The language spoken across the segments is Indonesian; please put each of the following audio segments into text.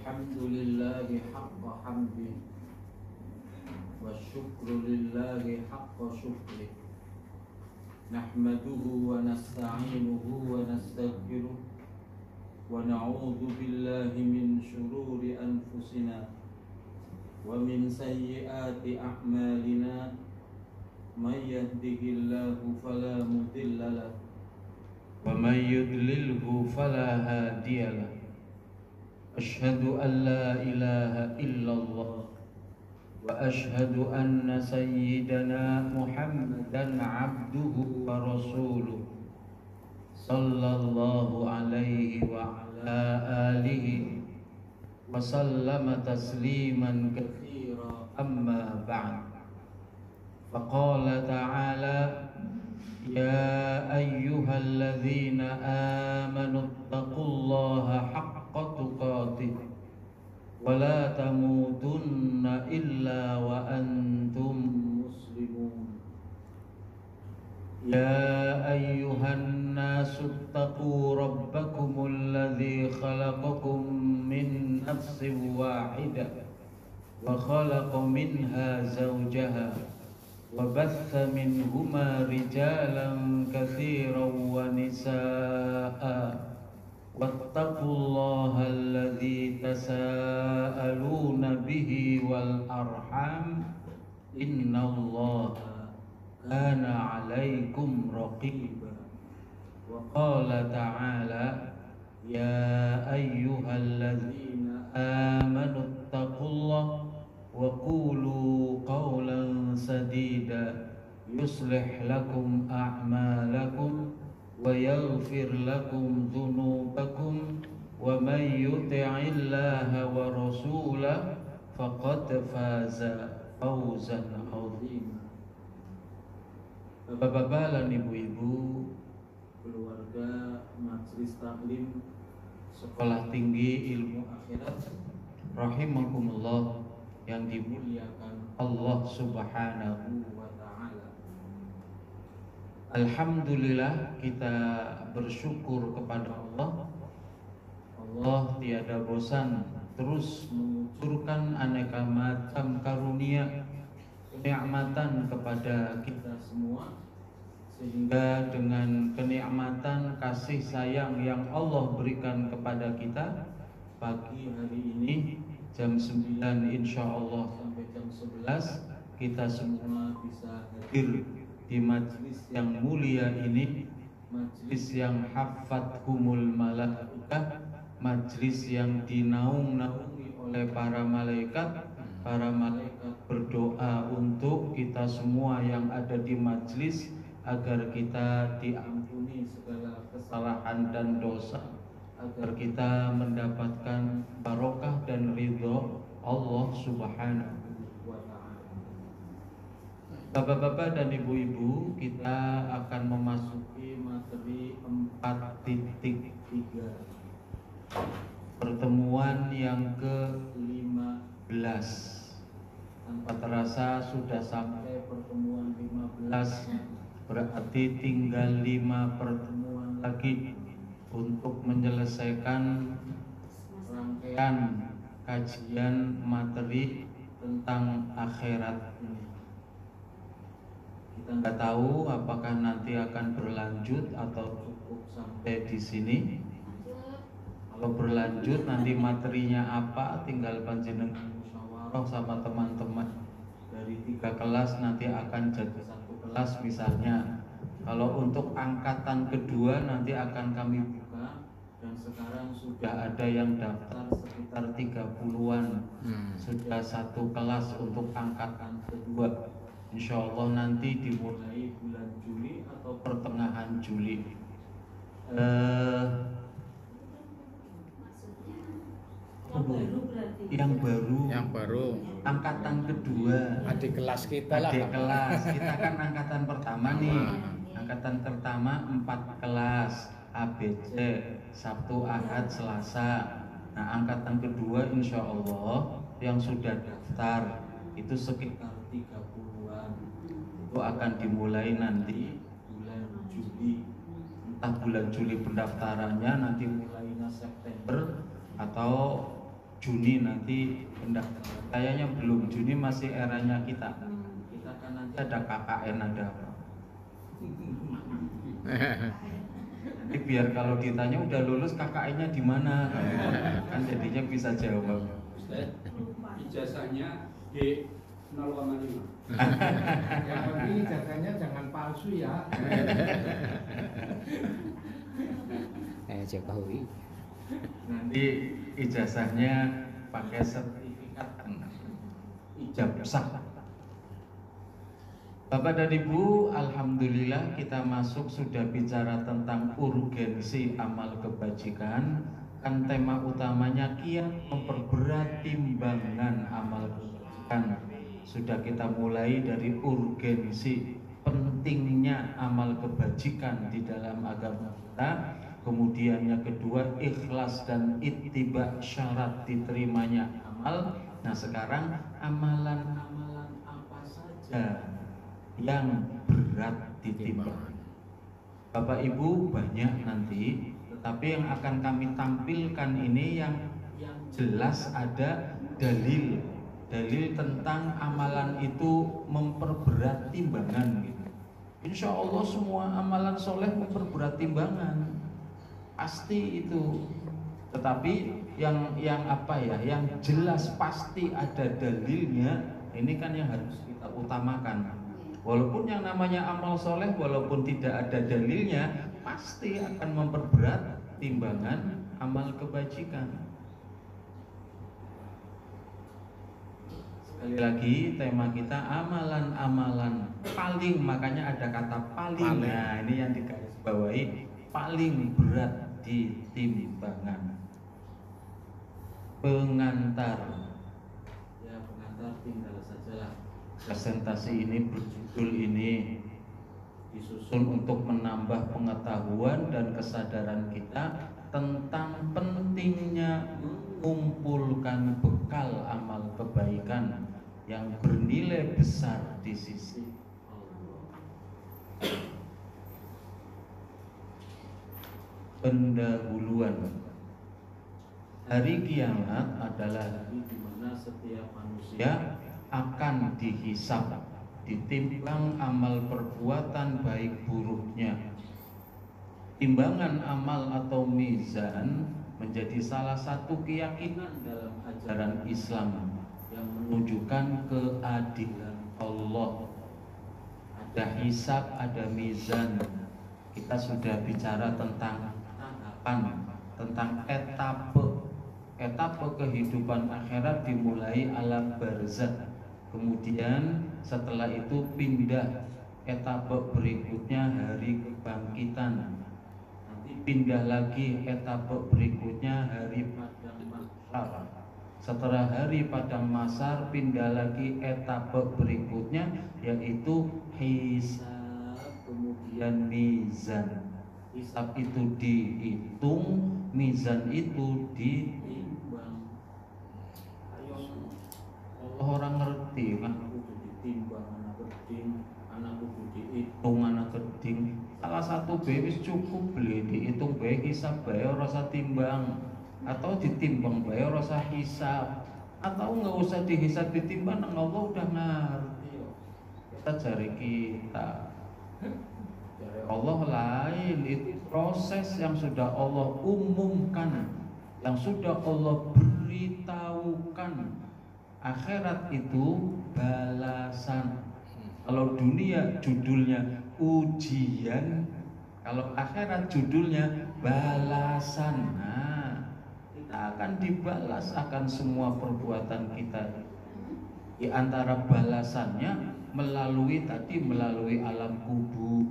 الحمد لله حق حمده والشكر لله حق شكره نحمده ونستعينه ونستغفره ونعوذ بالله من شرور أنفسنا ومن سيئات أعمالنا من يهده الله فلا مضل له ومن يضلله فلا هادي له أشهد أن لا إله إلا الله وأشهد أن سيدنا محمدا عبده ورسوله صلى الله عليه وعلى آله وسلم تسليما كثيرا أما بعد فقال تعالى يا أيها الذين آمنوا اتقوا الله حق تقاته ولا تموتن إلا وأنتم مسلمون يا أيها الناس اتقوا ربكم الذي خلقكم من نفس واحدة وخلق منها زوجها وبث منهما رجالا كثيرا ونساء واتقوا الله الذي تساءلون به والأرحام إن الله كان عليكم رقيبا وقال تعالى يا أيها الذين آمنوا اتقوا الله وقولوا قولا سديدا يصلح لكم أعمالكم ويغفر لكم ذنوبكم ومن يطع الله ورسوله فقد فاز فوزا عظيما. Bapak-bapak dan ibu-ibu, keluarga Majelis Taklim Sekolah Tinggi Ilmu Akhirat rahimakumullah yang dimuliakan Allah Subhanahu wa taala. Alhamdulillah, kita bersyukur kepada Allah. Allah tiada bosan terus mengucurkan aneka macam karunia kenikmatan kepada kita semua, sehingga dengan kenikmatan kasih sayang yang Allah berikan kepada kita, pagi hari ini jam 9 insyaallah sampai jam 11 kita semua bisa hadir di majelis yang mulia ini, majelis yang haffathumul malaikah, majelis yang dinaung-naungi oleh para malaikat. Para malaikat berdoa untuk kita semua yang ada di majelis agar kita diampuni segala kesalahan dan dosa, agar kita mendapatkan barokah dan ridho Allah Subhanahu wa ta'ala. Bapak-bapak dan ibu-ibu, kita akan memasuki materi 4.3, pertemuan yang ke-15. Tanpa terasa sudah sampai pertemuan 15, berarti tinggal 5 pertemuan lagi untuk menyelesaikan rangkaian kajian materi tentang akhirat ini. Kita nggak tahu apakah nanti akan berlanjut atau cukup sampai di sini. Kalau berlanjut nanti materinya apa, tinggal panjenengan musyawarah sama teman-teman dari 3 kelas nanti akan jadi 1 kelas misalnya. Kalau untuk angkatan kedua nanti akan kami buka, dan sekarang sudah ada yang daftar sekitar 30-an. Sudah 1 kelas untuk angkatan kedua. Insya Allah nanti dimulai bulan Juli atau pertengahan Juli. Yang baru angkatan kedua, adik kelas kita lah. Adik kelas kita kan angkatan pertama nih. Angkatan pertama 4 kelas ABC, Sabtu, Ahad, Selasa. Nah, angkatan kedua insya Allah yang sudah daftar itu sekitar 30-an. Itu akan dimulai nanti bulan Juli. Entah bulan Juli pendaftarannya, nanti mulainya September atau Juni nanti kayaknya belum, Juni masih eranya kita kan nanti ada KKN ada apa. Jadi biar kalau ditanya udah lulus KKN-nya di mana kan jadinya bisa jawab. Ijazahnya D 0,5. Yang penting ijazahnya jangan palsu ya. Jokowi. Nanti ijazahnya pakai sertifikat ijazah. Bapak dan Ibu, alhamdulillah kita masuk sudah bicara tentang urgensi amal kebajikan. Kan tema utamanya kiat memperberat timbangan amal kebajikan. Sudah kita mulai dari urgensi pentingnya amal kebajikan di dalam agama kita. Kemudian yang kedua, ikhlas dan ittiba syarat diterimanya amal. Nah sekarang amalan-amalan apa saja yang berat ditimbang. Bapak Ibu banyak nanti, tetapi yang akan kami tampilkan ini yang jelas ada dalil tentang amalan itu memperberat timbangan gitu. Insya Allah semua amalan soleh memperberat timbangan, pasti itu. Tetapi yang apa ya, yang jelas pasti ada dalilnya, ini kan yang harus kita utamakan. Walaupun yang namanya amal soleh, walaupun tidak ada dalilnya, pasti akan memperberat timbangan amal kebajikan. Sekali lagi tema kita amalan-amalan paling, makanya ada kata paling. Nah ini yang digarisbawahi, paling berat di timbangan. Pengantar, ya pengantar tinggal sajalah. Presentasi ini berjudul ini disusun untuk menambah pengetahuan dan kesadaran kita tentang pentingnya mengumpulkan bekal amal kebaikan yang bernilai besar di sisi Allah. Pendahuluan. Hari kiamat adalah hari di mana setiap manusia akan dihisab, ditimbang amal perbuatan baik buruknya. Timbangan amal atau mizan menjadi salah satu keyakinan dalam ajaran Islam yang menunjukkan keadilan Allah. Ada hisab, ada mizan. Kita sudah bicara tentang tahapan, tentang etape kehidupan akhirat dimulai alam barzakh. Kemudian setelah itu pindah etape berikutnya hari kebangkitan. Nanti pindah lagi etape berikutnya hari padang mahsyar. Setelah hari padang mahsyar pindah lagi etape berikutnya yaitu hisab, kemudian mizan. Hisab itu dihitung, mizan itu ditimbang. Ayo orang ngerti kan kudu ditimbang anak keding, anak kudu dihitung anak keding. Salah satu wis cukup beli dihitung bae hisab bae ora usah timbang, atau ditimbang bae ora usah hisab, atau nggak usah dihisab ditimbang nang Allah udah ngerti. Kita cari kita. Dari Allah lain, itu proses yang sudah Allah umumkan, yang sudah Allah beritahukan. Akhirat itu balasan. Kalau dunia judulnya ujian, kalau akhirat judulnya balasan. Nah, kita akan dibalas akan semua perbuatan kita. Di antara balasannya melalui alam kubur,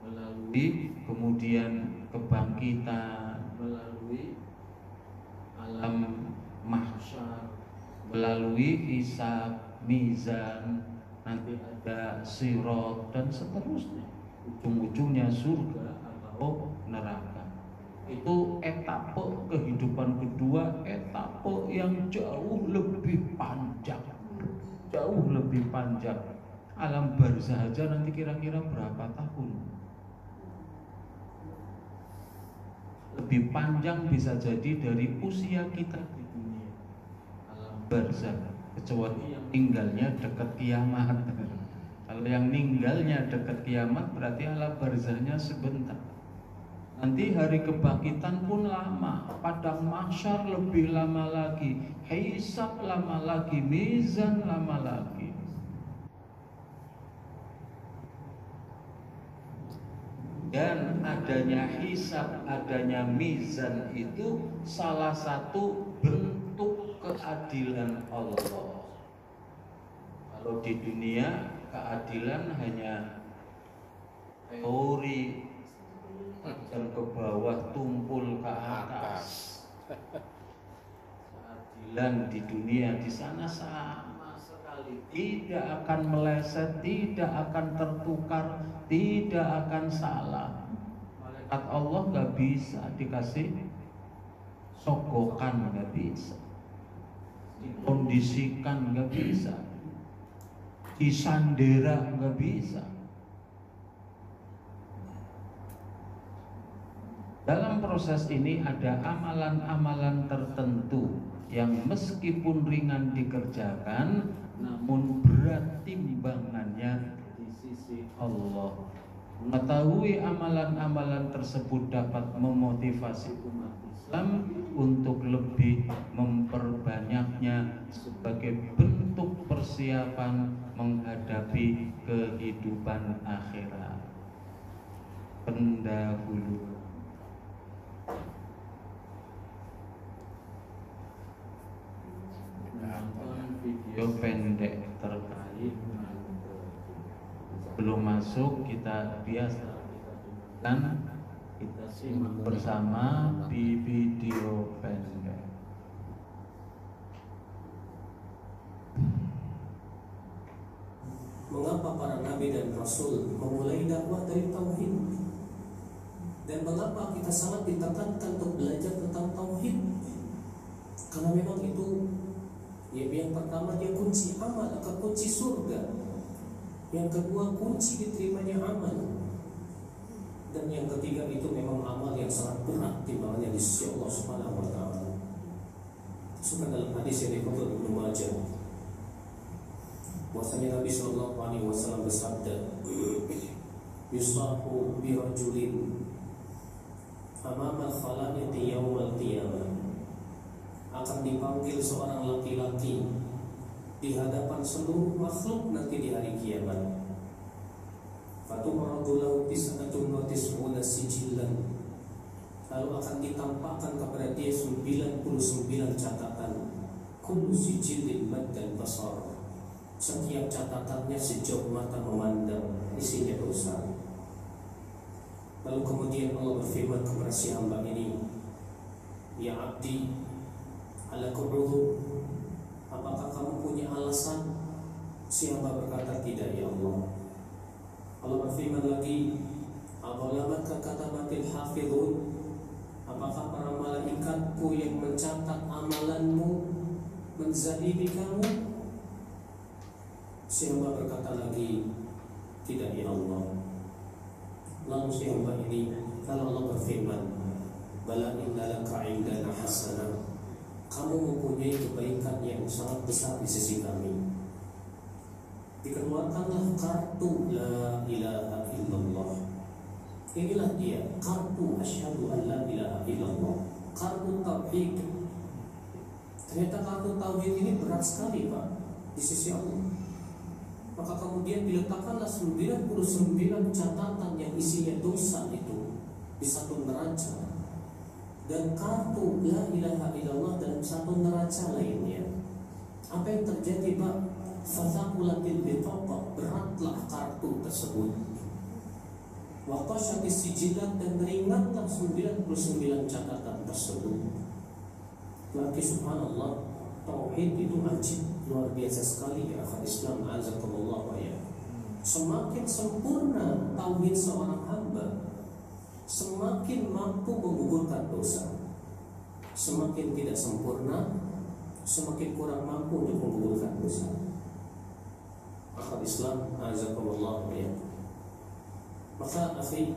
melalui kemudian kebangkitan, melalui alam mahsyar, melalui hisab, mizan, nanti ada sirat dan seterusnya. Ujung-ujungnya surga atau neraka. Itu etape kehidupan kedua, etape yang jauh lebih panjang. Jauh lebih panjang. Alam barzah saja nanti kira-kira berapa tahun? Lebih panjang bisa jadi dari usia kita di dunia. barzah, kecuali yang tinggalnya dekat kiamat. Kalau yang ninggalnya dekat kiamat berarti alam barzahnya sebentar. Nanti hari kebangkitan pun lama, padang mahsyar lebih lama lagi, hisab lama lagi, mizan lama lagi. Dan adanya hisab, adanya mizan itu salah satu bentuk keadilan Allah. Kalau di dunia keadilan hanya teori dan ke bawah tumpul ke atas. Keadilan di dunia di sana sama sekali, tidak akan meleset, tidak akan tertukar, tidak akan salah. Malaikat Allah nggak bisa dikasih sogokan, nggak bisa, dikondisikan nggak bisa, disandera nggak bisa. Dalam proses ini ada amalan-amalan tertentu yang meskipun ringan dikerjakan, namun berat timbangannya di sisi Allah. Mengetahui amalan-amalan tersebut dapat memotivasi umat Islam untuk lebih memperbanyaknya sebagai bentuk persiapan menghadapi kehidupan akhirat. Pendahuluan. Nonton video pendek terkait. Belum masuk, kita biasa dan kita simak bersama di video pendek. Mengapa para nabi dan rasul memulai dakwah dari tauhid? Dan mengapa kita sangat ditekankan untuk belajar tentang tauhid? Karena memang itu yang pertama dia kunci amal, kunci surga. Yang kedua kunci diterimanya amal. Dan yang ketiga itu memang amal yang sangat berat timbangannya di sisi Allah Subhanahu wa taala. Suka dalam hadis yang dikutip Ibnu Majah, bahwasanya Nabi sallallahu alaihi wasallam bersabda, "Yusahu bi rajulin amama al-khalaiqi yaumal qiyamah." Akan dipanggil seorang laki-laki di hadapan seluruh makhluk nanti di hari kiamat. Fatu'radu lahu tis'atun wa tis'una sijillan. Lalu akan ditampakkan kepada dia 99 catatan. Kullu sijillin maddal basar. Setiap catatannya sejauh mata memandang, isinya dosa. Lalu kemudian Allah berfirman kepada si hamba ini, "Ya abdi, ala ku'udhu, apakah kamu punya alasan?" Si hamba berkata, "Tidak ya Allah." Allah berfirman lagi, "Adzalamaka katabatil hafidhun, apakah para malaikatku yang mencatat amalanmu menzalimi kamu?" Si hamba berkata lagi, "Tidak ya Allah." Lalu si hamba ini, kalau Allah berfirman, "Bala inna laka indana hasanah, kamu mempunyai kebaikan yang sangat besar di sisi kami." Dikeluarkanlah kartu la ilaha illallah. Inilah dia kartu asyhadu an la ilaha illallah, kartu tauhid. Ternyata kartu tauhid ini berat sekali Pak di sisi Allah. Maka kemudian diletakkanlah 99 catatan yang isinya dosa itu di satu neraca, dan kartu la ilaha illallah dalam satu neraca lainnya. Apa yang terjadi Pak? Fathaqulatil bitaqah, beratlah kartu tersebut. Wa qashatis sijilat, dan ringanlah 99 catatan tersebut. Lagi subhanallah, tauhid itu ajib, luar biasa sekali ya akal Islam azakumullah ya. Semakin sempurna tauhid seorang hamba, semakin mampu menggugurkan dosa. Semakin tidak sempurna, semakin kurang mampu untuk menggugurkan dosa. Akal Islam azakumullah ya. Maka akhi,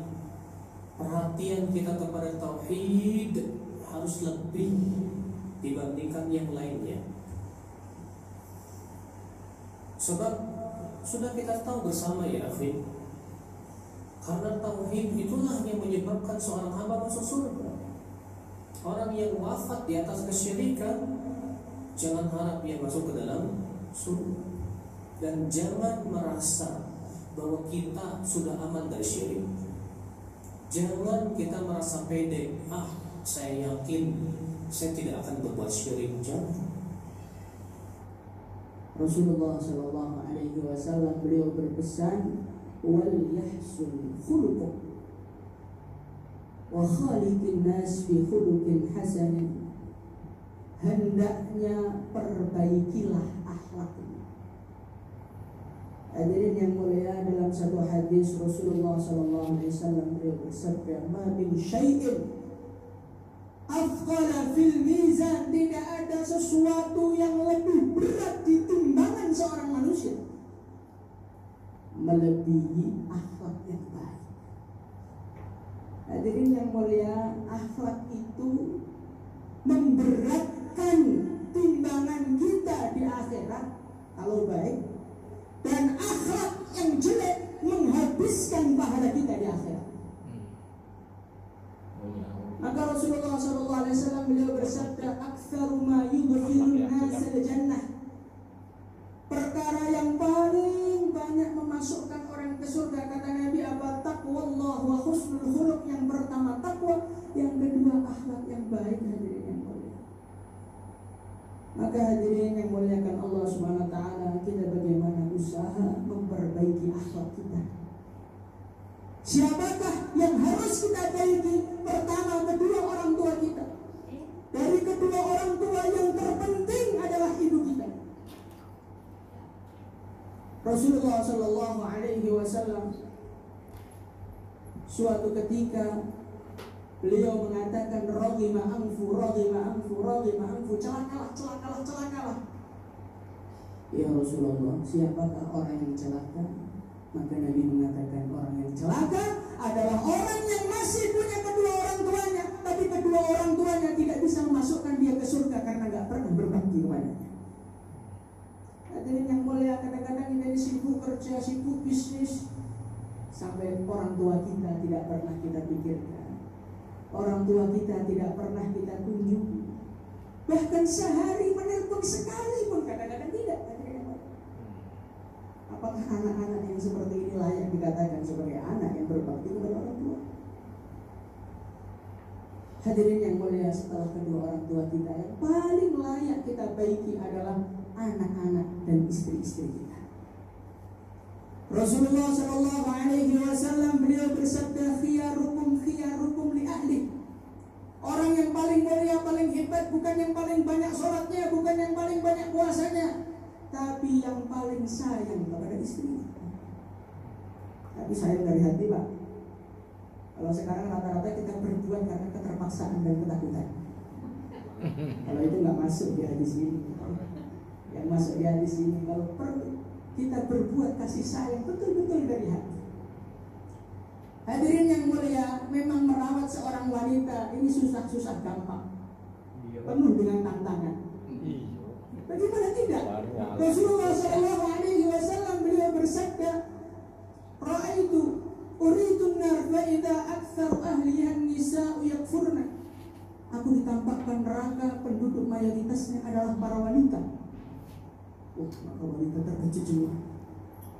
perhatian kita kepada tauhid harus lebih dibandingkan yang lainnya. Sebab sudah kita tahu bersama ya akhi, karena tauhid itulah yang menyebabkan seorang hamba masuk surga. Orang yang wafat di atas kesyirikan, jangan harap dia masuk ke dalam surga. Dan jangan merasa bahwa kita sudah aman dari syirik. Jangan kita merasa pede, saya yakin saya tidak akan berbuat syirik. Jangan. Rasulullah Shallallahu Alaihi Wasallam beliau berpesan, wal yahsul khuluquk wa khaliqin nas bi khuluqin hasanin. Hendaknya perbaikilah akhlakmu. Hadirin yang mulia, dalam satu hadis Rasulullah Shallallahu Alaihi Wasallam beliau bersabda, ma min syai'in afqala fil mizan, tidak ada sesuatu yang lebih berat di timbangan seorang manusia melebihi akhlak yang baik. Hadirin yang mulia, akhlak itu memberatkan timbangan kita di akhirat kalau baik, dan akhlak yang jelek menghabiskan pahala kita di akhirat. Maka Rasulullah SAW beliau bersabda, aktsaru ma yudkhilun nas al-jannah, perkara yang paling banyak memasukkan orang ke surga, kata Nabi, apa? Taqwallah wa husnul khuluq. Yang pertama takwa, yang kedua akhlak yang baik. Hadirin yang mulia, maka hadirin yang muliakan Allah Subhanahu wa taala, kita bagaimana usaha memperbaiki akhlak kita. Siapakah yang harus kita baiki? Pertama, kedua orang tua kita. Dari kedua orang tua yang terpenting adalah ibu kita. Rasulullah Shallallahu Alaihi Wasallam suatu ketika beliau mengatakan, raghima anfu, raghima anfu, raghima anfu, celakalah, celakalah, celakalah. Ya Rasulullah, siapakah orang yang celaka? Maka Nabi mengatakan, orang yang celaka adalah orang yang masih punya kedua orang tuanya, tapi kedua orang tuanya tidak bisa memasukkan dia ke surga karena nggak pernah berbakti kepadanya. Hadirin yang mulia, kadang-kadang kita sibuk kerja, sibuk bisnis, sampai orang tua kita tidak pernah kita pikirkan, orang tua kita tidak pernah kita kunjungi, bahkan sehari menelpon sekali pun kadang-kadang tidak. Apakah anak-anak yang seperti ini layak dikatakan sebagai anak yang berbakti kepada orang tua? Hadirin yang mulia, setelah kedua orang tua kita, yang paling layak kita baiki adalah anak-anak dan istri-istri kita. Rasulullah Shallallahu Alaihi Wasallam beliau bersabda, khiyarukum khiyarukum li ahli. Orang yang paling mulia, paling hebat, bukan yang paling banyak sholatnya, bukan yang paling banyak puasanya, tapi yang paling sayang kepada istrinya. Tapi sayang dari hati, Pak. Kalau sekarang rata-rata kita berbuat karena keterpaksaan dan ketakutan. Kalau itu nggak masuk di hadis ini. Yang masuk di hadis ini, kalau perlu kita berbuat kasih sayang betul-betul dari hati. Hadirin yang mulia, memang merawat seorang wanita ini susah-susah gampang, penuh dengan tantangan. Bagaimana tidak? Rasulullah Shallallahu Alaihi Wasallam beliau bersabda, "Ra'aitu uridun nar fa idza aktsar ahliha nisa'u yakfurna." Aku ditampakkan neraka, penduduk mayoritasnya adalah para wanita. Maka wanita terkejut semua.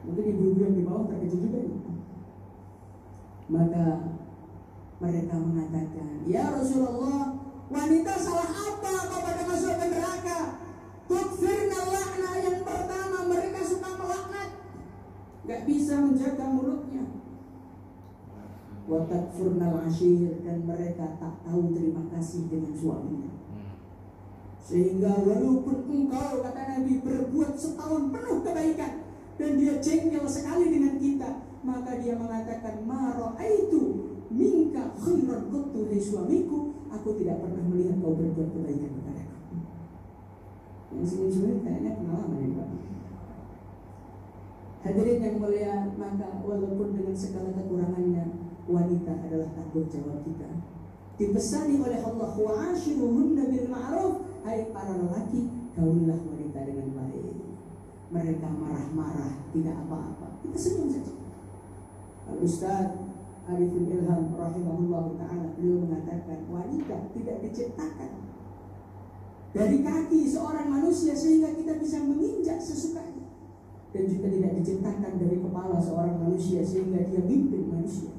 Mungkin ibu-ibu yang di bawah terkejut juga. Maka mereka mengatakan, "Ya Rasulullah, wanita salah apa pada masuk ke neraka?" Tukfirna lakna, yang pertama mereka suka melaknat, gak bisa menjaga mulutnya. Wa takfurnal ashir, dan mereka tak tahu terima kasih dengan suaminya. Sehingga walaupun engkau, kata Nabi, berbuat setahun penuh kebaikan dan dia jengkel sekali dengan kita, maka dia mengatakan, ma ra'aitu minka khairan qattu, hai suamiku, aku tidak pernah melihat kau berbuat kebaikan kepadaku. Yang sini-sini kayaknya pengalaman ya Pak. Hadirin yang mulia, maka walaupun dengan segala kekurangannya, wanita adalah tanggung jawab kita. Dipesani oleh Allah, wa ashiruhunna bil ma'ruf, hai para lelaki, gaulilah wanita dengan baik. mereka marah-marah, tidak apa-apa, kita senyum saja. Al-Ustaz Arifin Ilham rahimahullah ta'ala, beliau mengatakan wanita tidak diciptakan dari kaki seorang manusia sehingga kita bisa menginjak sesukanya, dan juga tidak diciptakan dari kepala seorang manusia sehingga dia mimpin manusia,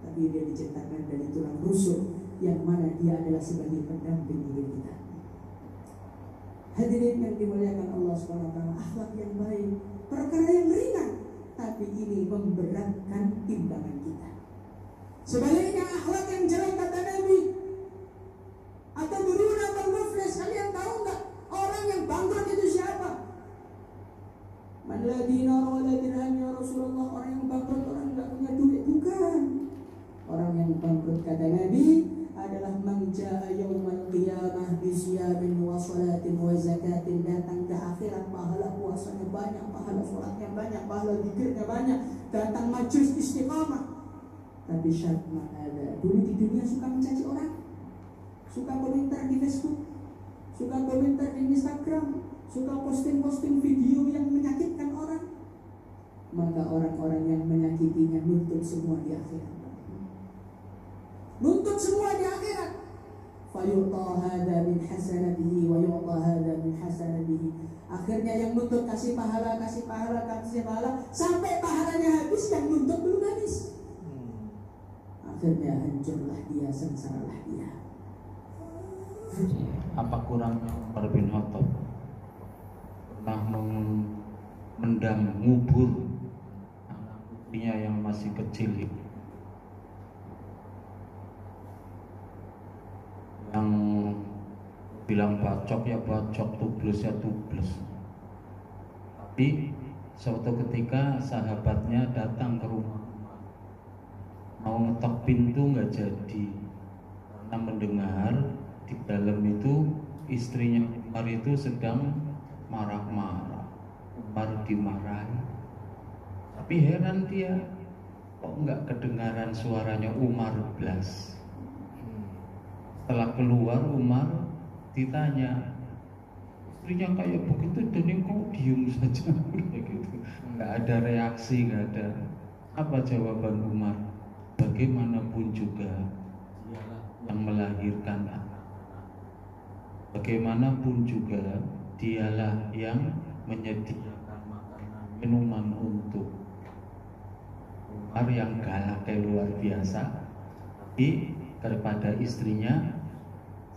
tapi dia diciptakan dari tulang rusuk yang mana dia adalah sebagai pendamping hidup kita. Hadirin yang dimuliakan Allah SWT, akhlak yang baik perkara yang ringan, tapi ini memberatkan timbangan kita. Sebaliknya akhlak yang jelek, kata Nabi, atau duruna atau muflis, kalian tahu nggak orang yang bangkrut itu siapa? Man la dinar wa la dirham ya Rasulullah. Orang yang bangkrut orang nggak punya duit, bukan. Orang yang bangkrut, kata Nabi, adalah man jaa yaumal qiyamah bi siyamin wa salatin wa zakatin, datang ke akhirat pahala puasanya banyak, pahala salatnya banyak, pahala zikirnya banyak, datang majlis istiqamah. Tapi syaratnya ada, dulu di dunia suka mencaci orang, suka komentar di Facebook, suka komentar di Instagram, suka posting-posting video yang menyakitkan orang, maka orang-orang yang menyakitinya nuntut semua di akhirat. Nuntut semua di akhirat. Fayu'ta hadha min hasanatihi wa yu'ta hadha min hasanatihi. Akhirnya yang nuntut kasih pahala, kasih pahala, kasih pahala, sampai pahalanya habis, yang nuntut belum habis. Akhirnya hancurlah dia, sengsaralah dia. Apa kurangnya Umar bin Khattab pernah mendam ngubur anak putrinya yang masih kecil itu, yang bilang bacok ya bacok, tubles ya tubles. Tapi suatu ketika sahabatnya datang ke rumah, mau ngetok pintu nggak jadi karena mendengar di dalam itu istrinya Umar itu sedang marah-marah. Umar dimarahi, tapi heran dia, kok nggak kedengaran suaranya Umar blas. Setelah keluar Umar ditanya, istrinya kayak begitu dan kok diem saja, gitu. Nggak ada reaksi, nggak ada. Apa jawaban Umar? Bagaimanapun juga dialah yang melahirkan anak. Bagaimanapun juga dialah yang menyediakan makanan minuman untuk Umar yang galak luar biasa, tapi kepada istrinya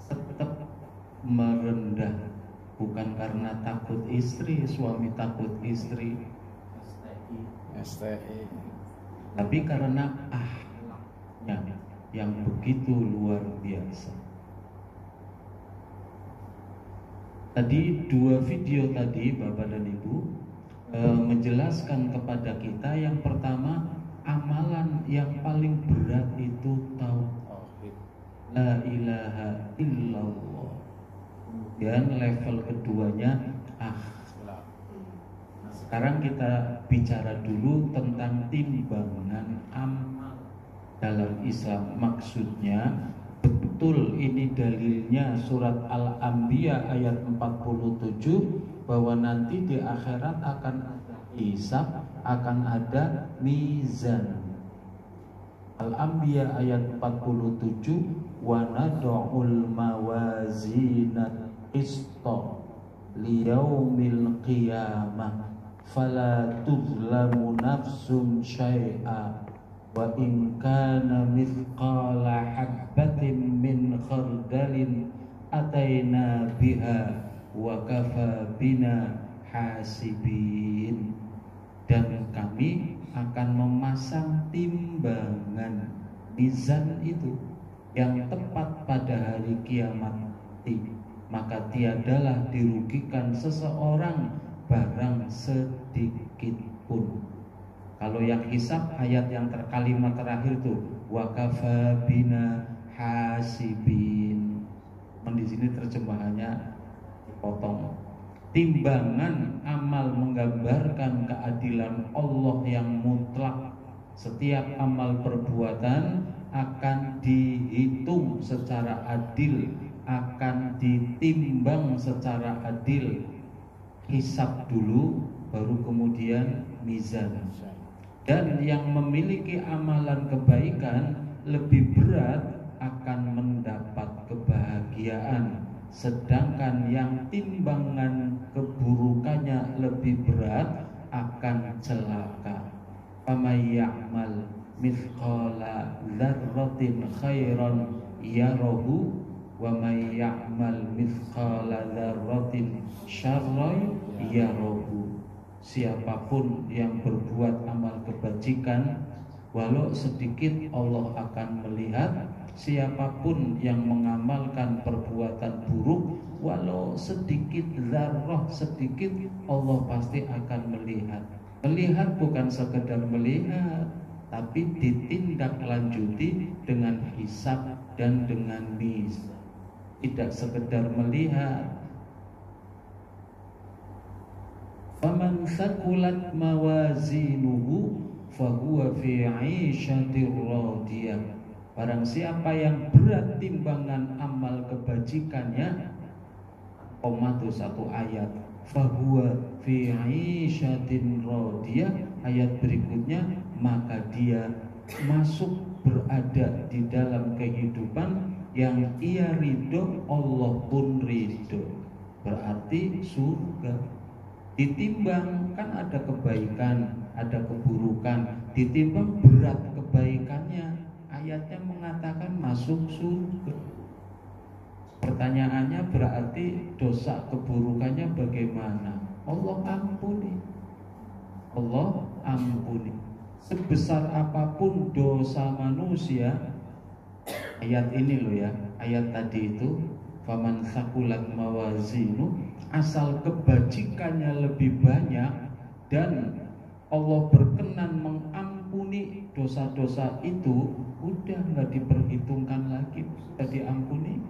tetap merendah, bukan karena takut istri, suami takut istri, STI, tapi karena yang begitu luar biasa. Tadi dua video tadi Bapak dan Ibu menjelaskan kepada kita, yang pertama amalan yang paling berat itu tauhid, la ilaha illallah. Kemudian level keduanya akhlak. Nah, sekarang kita bicara dulu tentang timbangan amal dalam Islam. Maksudnya betul ini dalilnya surat Al-Anbiya ayat 47 bahwa nanti di akhirat akan ada hisab, akan ada mizan. Al-Anbiya ayat 47, wa nad'ul mawazinat qista liyaumil qiyamah fala tuzlamu nafsun syai'a wa in kana mithqala habbatin min khardalin ataina biha wa kafa bina hasibin. Dan kami akan memasang timbangan mizan itu yang tepat pada hari kiamat nanti, maka tiadalah dirugikan seseorang barang sedikit pun. Kalau yang hisab ayat yang kalimat terakhir tuh wa kafa bina hasibin. Di sini terjemahannya dipotong. Timbangan amal menggambarkan keadilan Allah yang mutlak. Setiap amal perbuatan akan dihitung secara adil, akan ditimbang secara adil. Hisab dulu, baru kemudian mizan. Dan yang memiliki amalan kebaikan lebih berat akan mendapat kebahagiaan, sedangkan yang timbangan keburukannya lebih berat akan celaka. Faman ya'mal mithqala dzarratin khairan yarahu wa may ya'mal mithqala dzarratin syarran yarahu. Siapapun yang berbuat amal kebajikan walau sedikit Allah akan melihat. Siapapun yang mengamalkan perbuatan buruk walau sedikit zarrah sedikit, Allah pasti akan melihat. Melihat bukan sekedar melihat, tapi ditindaklanjuti dengan hisab dan dengan mizan. Tidak sekedar melihat. Faman thaqulat mawazinuhu fahuwa fi 'ishatir radiyah. Barang siapa yang berat timbangan amal kebajikannya, koma itu satu ayat, fahuwa fi 'ishatin radiyah. Ayat berikutnya, maka dia masuk berada di dalam kehidupan yang ia ridho, Allah pun ridho. Berarti surga. Ditimbang, kan ada kebaikan, ada keburukan, ditimbang berat kebaikannya. Ayatnya mengatakan masuk surga. Pertanyaannya berarti dosa keburukannya bagaimana? Allah ampuni. Allah ampuni. Sebesar apapun dosa manusia, ayat ini loh ya, ayat tadi itu, faman thaqulat mawazinu, asal kebajikannya lebih banyak dan Allah berkenan mengampuni dosa-dosa itu, udah nggak diperhitungkan lagi, sudah diampuni.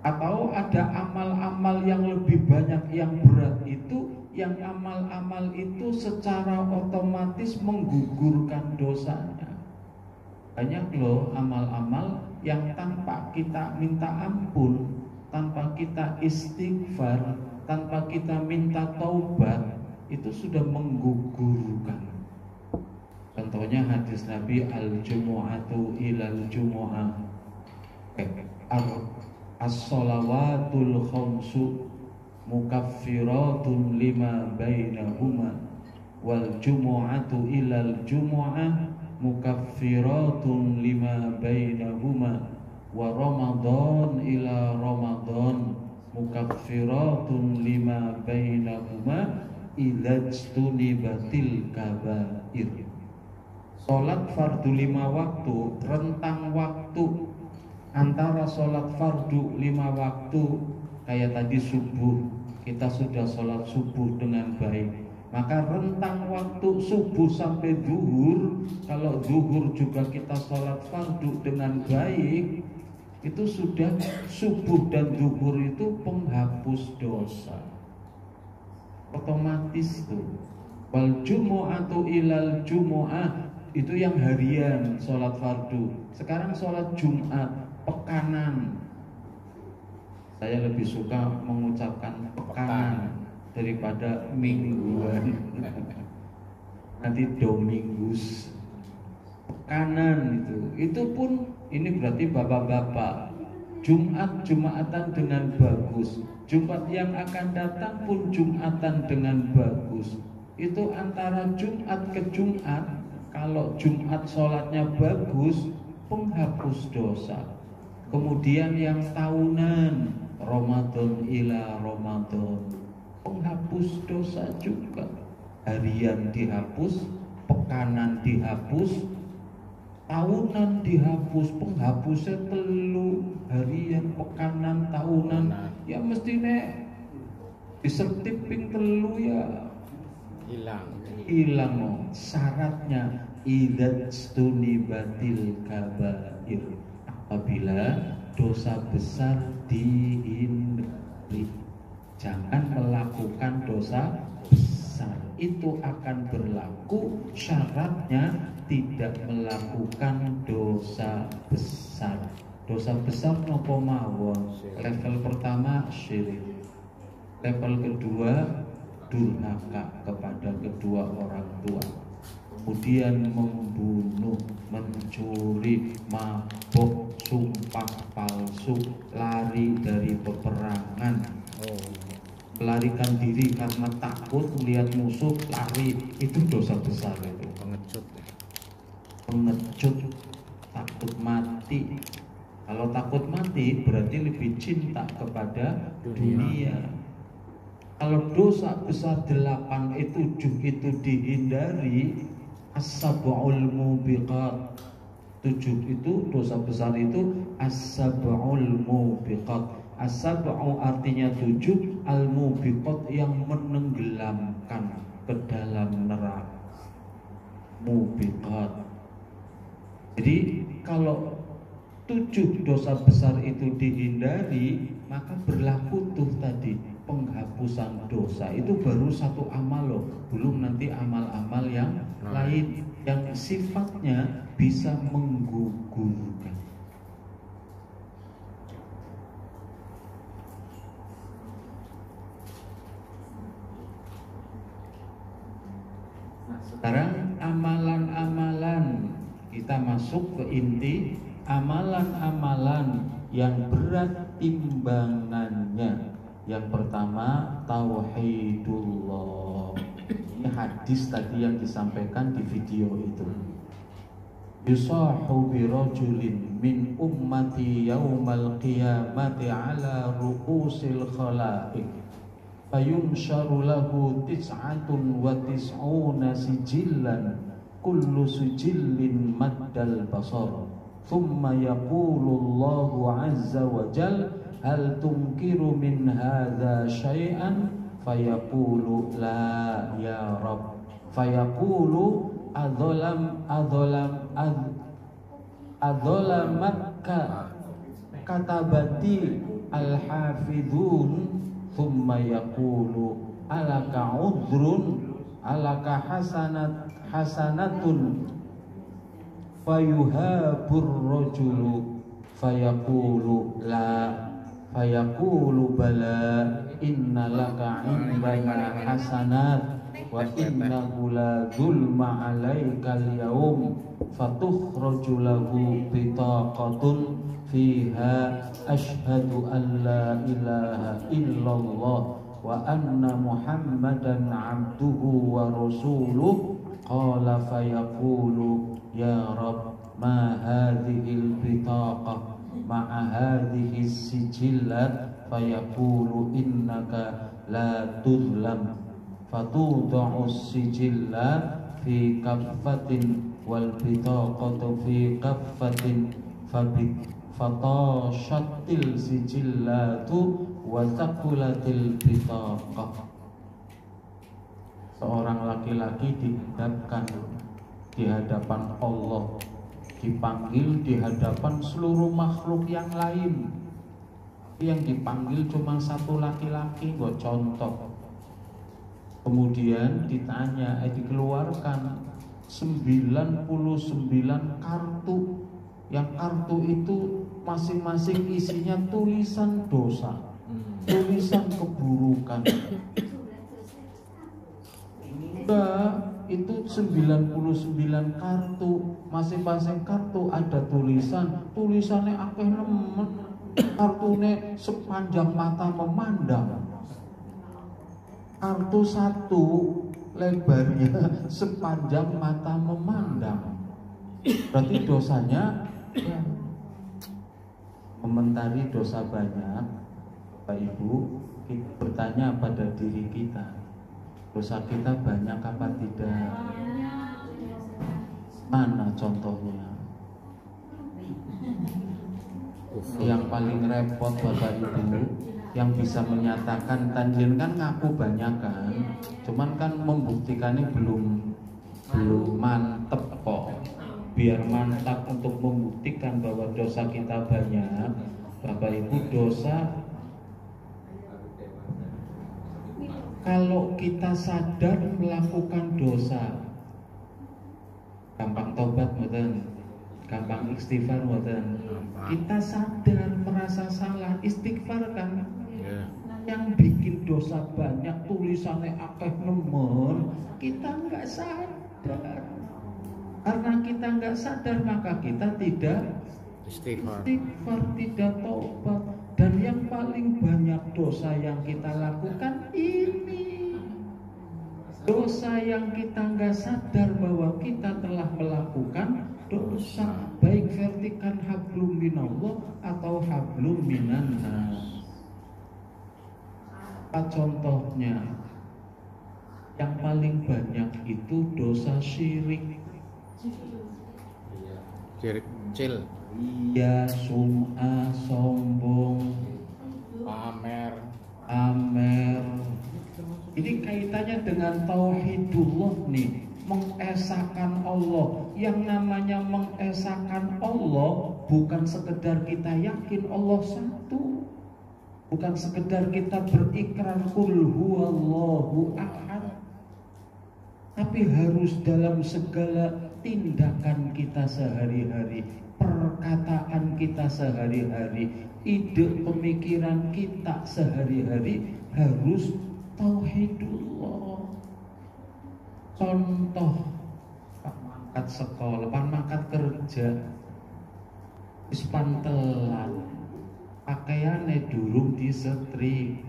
Atau ada amal-amal yang lebih banyak yang berat itu, yang amal-amal itu secara otomatis menggugurkan dosanya. Banyak loh amal-amal yang tanpa kita minta ampun, tanpa kita istighfar, tanpa kita minta taubat, itu sudah menggugurkan. Contohnya hadis Nabi, al-jumu'atu ilal jumu'ah, as-salawatul khamsu mukaffiratun lima bainahuma, wal jumu'atu ilal jumu'ah mukaffiratun lima bainahuma, wa ramadan ila ramadan mukaffiratun lima bainahuma idajtunibatil kabair. Salat fardu 5 waktu, rentang waktu antara salat fardu 5 waktu, kayak tadi subuh, kita sudah salat subuh dengan baik, maka rentang waktu subuh sampai zuhur, kalau zuhur juga kita salat fardu dengan baik, itu sudah subuh dan zuhur itu penghapus dosa otomatis tuh. Wal jumu'atu ilal jumu'ah, itu yang harian sholat fardu. Sekarang sholat Jumat pekanan, saya lebih suka mengucapkan pekanan daripada mingguan. Nanti domingus, pekanan itu pun ini berarti bapak-bapak, Jumatan dengan bagus, Jumat yang akan datang pun Jumatan dengan bagus. Itu antara Jumat ke Jumat, kalau Jumat sholatnya bagus, penghapus dosa. Kemudian yang tahunan, Ramadan ila Ramadan, penghapus dosa juga. Harian dihapus, pekanan dihapus, tahunan dihapus. Penghapusnya telu, harian, pekanan, tahunan. Ya mestinya disertipin telu ya hilang. Syaratnya idajtunibatil kabair, apabila dosa besar dihindari. Jangan melakukan dosa besar, itu akan berlaku syaratnya tidak melakukan dosa besar. Dosa besar nopo mawon. Level pertama syirik, level kedua durhaka kepada kedua orang tua, kemudian membunuh, mencuri, mabok, sumpah palsu, lari dari peperangan, melarikan diri karena takut melihat musuh, lari, itu dosa besar itu. Pengecut, takut mati. Kalau takut mati berarti lebih cinta kepada dunia. Kalau dosa besar 8 itu 7 itu dihindari, as-sab'ul mubiqat. 7 itu dosa besar itu as-sab'ul mubiqat. As-sab'u artinya 7, al-mubiqat yang menenggelamkan ke dalam neraka. Mubiqat. Jadi kalau 7 dosa besar itu dihindari, maka berlaku tuh tadi penghapusan dosa. Itu baru satu amal loh, belum nanti amal-amal yang lain yang sifatnya bisa menggugurkan. Nah, sekarang amalan-amalan, kita masuk ke inti. Amalan-amalan yang berat timbangannya. Yang pertama, tauhidullah. Ini hadis tadi yang disampaikan di video itu. Yusahu bi rajulin min ummati yaumal qiyamati ala ru'usil khalaiq fayumsharu lahu 99 sijillan kullu sijillin maddal basar. Thumma yaqulu Allahu azza wa jal hal tunkiru min hadha syai'an fayaqulu la ya Rabb fayaqulu adolamatka katabati al-hafidhun. Thumma yaqulu alaka udhrun alaka hasanatun fayuhabur rajulu fayaqulu la fayaqulu bala inna laka indana hasanat wa innahu la dhulma alaika al-yawm fatukhraju lahu bitaqatun fiha ashhadu an la ilaha illallah wa anna muhammadan abduhu wa rasuluh. Qala fayaqulu ya Rabb ma hadhil bitaqah ma'a hadhihi sijillat fayaqulu innaka la tudlam fatudau sijillat fi kaffatin wal bitaqatu fi kaffatin fatashatil sijillatu wa taqulatil bitaqah. Seorang laki-laki dihadapkan di hadapan Allah, dipanggil di hadapan seluruh makhluk yang lain. Yang dipanggil cuma satu laki-laki, gue contoh. Kemudian ditanya, dikeluarkan 99 kartu. Yang kartu itu masing-masing isinya tulisan dosa, tulisan keburukan. Itu 99 kartu, masing-masing kartu ada tulisannya akeh nemen, kartune sepanjang mata memandang. Kartu satu lebarnya sepanjang mata memandang, berarti dosanya ya. Komentari dosa banyak, Bapak Ibu, kita bertanya pada diri kita, dosa kita banyak apa tidak? Mana contohnya? Yang paling repot Bapak Ibu, yang bisa menyatakan tanjen kan ngaku banyak kan, cuman kan membuktikannya belum mantep kok. Biar mantap untuk membuktikan bahwa dosa kita banyak, Bapak Ibu, dosa kalau kita sadar melakukan dosa, gampang tobat mboten, gampang istighfar mboten. Kita sadar merasa salah, istighfar kan? yang bikin dosa banyak, tulisannya akeh nemen, kita nggak sadar. Karena kita nggak sadar, maka kita tidak istighfar, tidak taubat. Dan yang paling banyak dosa yang kita lakukan ini, dosa yang kita nggak sadar bahwa kita telah melakukan dosa, baik vertikan hablum minallah atau hablum minan nas. Apa contohnya? Yang paling banyak itu dosa syirik. Syirik kecil. Iya, sum'ah, sombong, Pamer. Ini kaitannya dengan tauhidullah nih, mengesahkan Allah. Yang namanya mengesahkan Allah bukan sekedar kita yakin Allah satu, bukan sekedar kita berikrar qul huwallahu ahad, tapi harus dalam segala tindakan kita sehari-hari, perkataan kita sehari-hari, ide pemikiran kita sehari-hari harus tauhidullah. Contoh, pak mangkat sekolah, pak mangkat kerja, wis pantelan, pakaiane durung disetri,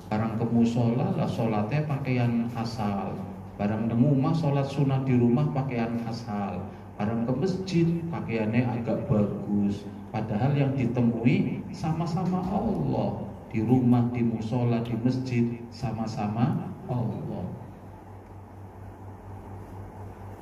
barang ke musola lah sholatnya pakaian asal, barang nemu mah sholat sunat di rumah pakaian asal, barang ke masjid pakaiannya agak bagus, padahal yang ditemui sama-sama Allah. Di rumah, di musola, di masjid sama-sama Allah.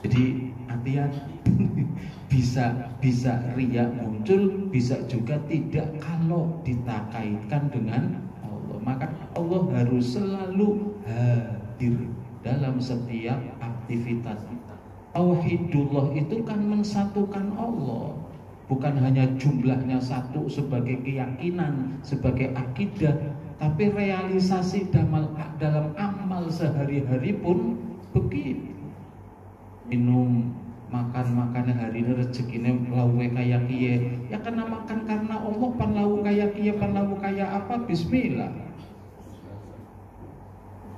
Jadi hati-hati. bisa riya muncul, bisa juga tidak kalau dikaitkan dengan Allah. Maka Allah harus selalu hadir dalam setiap aktivitas kita. Tauhidullah itu kan mensatukan Allah, bukan hanya jumlahnya satu sebagai keyakinan, sebagai akidah, tapi realisasi dalam amal sehari-hari pun begitu. Minum, makan hari ini rezekinya lawe kaya kiye, ya karena makan karena Allah, pan lawu kaya kiye, pan lawu kaya apa, bismillah.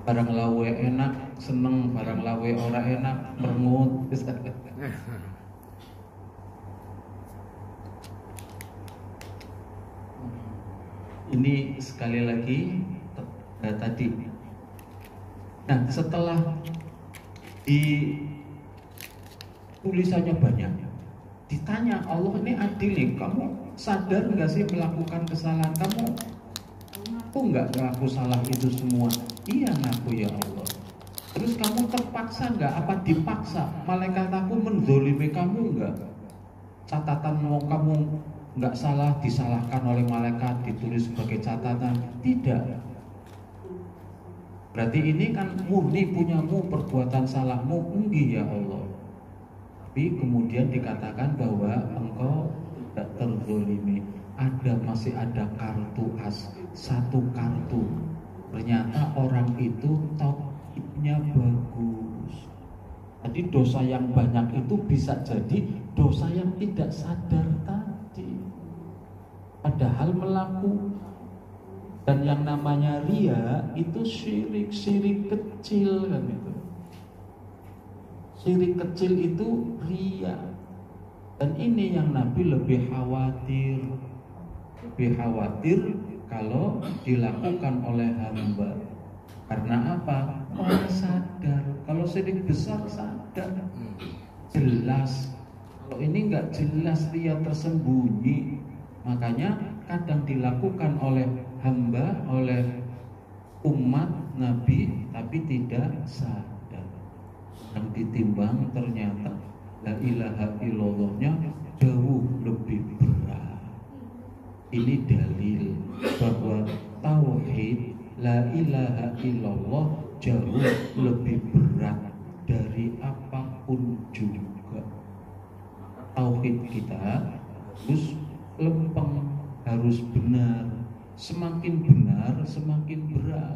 Barang lawe enak seneng, barang lawe ora enak merengut. Ini sekali lagi tadi. Nah, setelah di tulisannya banyak, ditanya Allah ini adil nih, kamu sadar nggak sih melakukan kesalahan kamu? Aku nggak ngaku salah itu semua. Iya ngaku ya Allah. Terus kamu terpaksa nggak? Apa dipaksa? Malaikat aku menzolimi kamu nggak? Catatan mau kamu nggak salah disalahkan oleh malaikat, ditulis sebagai catatan? Tidak. Berarti ini kan murni punyamu, perbuatan salahmu, enggih ya Allah. Tapi kemudian dikatakan bahwa engkau tidak terzolimi. Masih ada kartu as, satu kartu. Ternyata orang itu tauhidnya bagus. Jadi dosa yang banyak itu bisa jadi dosa yang tidak sadar tadi. Padahal melakukan. Dan yang namanya ria itu syirik kecil kan itu. Syirik kecil itu ria. Dan ini yang Nabi lebih khawatir. Lebih khawatir kalau dilakukan oleh hamba. Karena apa? Orang sadar. Kalau syirik besar sadar, jelas. Kalau ini nggak jelas, dia tersembunyi. Makanya kadang dilakukan oleh hamba, oleh umat Nabi, tapi tidak sadar. Yang ditimbang ternyata la ilaha illallahnya jauh lebih berat. Ini dalil bahwa tauhid la ilaha illallah jauh lebih berat dari apapun juga. Tauhid kita harus lempeng, harus benar. Semakin benar, semakin berat.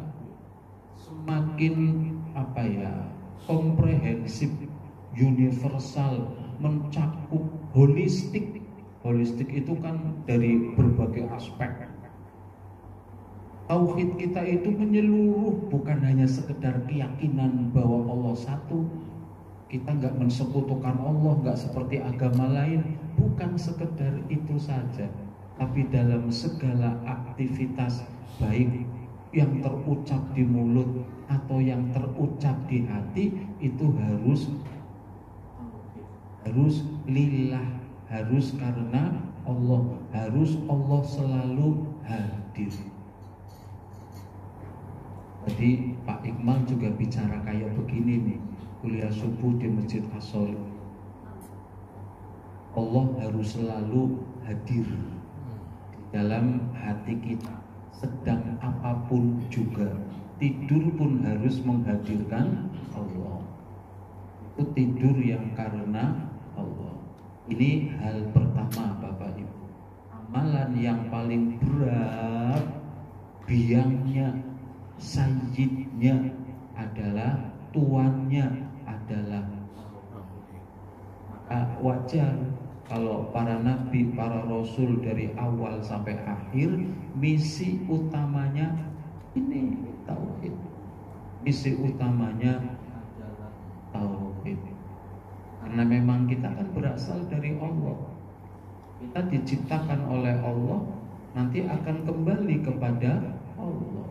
Semakin komprehensif, universal, mencakup, holistik. Holistik itu kan dari berbagai aspek. Tauhid kita itu menyeluruh, bukan hanya sekedar keyakinan bahwa Allah satu. Kita nggak mensekutukan Allah, nggak seperti agama lain. Bukan sekedar itu saja, tapi dalam segala aktivitas baik yang terucap di mulut atau yang terucap di hati itu harus lillah, harus karena Allah, harus Allah selalu hadir. Tadi Pak Iqmal juga bicara kayak begini nih, kuliah subuh di Masjid As-Soli. Allah harus selalu hadir di dalam hati kita, sedang apapun juga. Tidur pun harus menghadirkan Allah. Itu tidur yang karena Allah. Ini hal pertama Bapak Ibu. Amalan yang paling berat, biangnya, sayyidnya adalah tuannya adalah. Maka wajar kalau para nabi, para rasul dari awal sampai akhir misi utamanya ini tauhid. Misi utamanya adalah tauhid. Karena memang kita kan berasal dari Allah. Kita diciptakan oleh Allah, nanti akan kembali kepada Allah.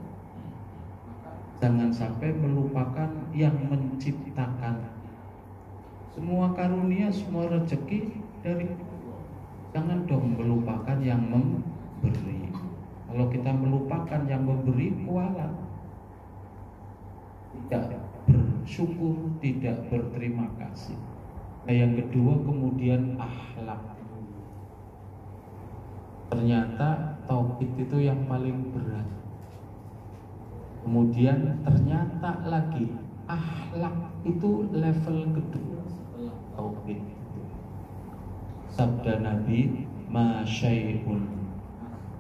Jangan sampai melupakan yang menciptakan. Semua karunia, semua rezeki dari Allah. Jangan dong melupakan yang memberi. Kalau kita melupakan yang memberi, kualat. Tidak bersyukur, tidak berterima kasih. Nah, yang kedua kemudian akhlak. Ternyata tauhid itu yang paling berat. Kemudian ternyata lagi akhlak itu level kedua setelah tauhid. Sabda Nabi, ma syai'un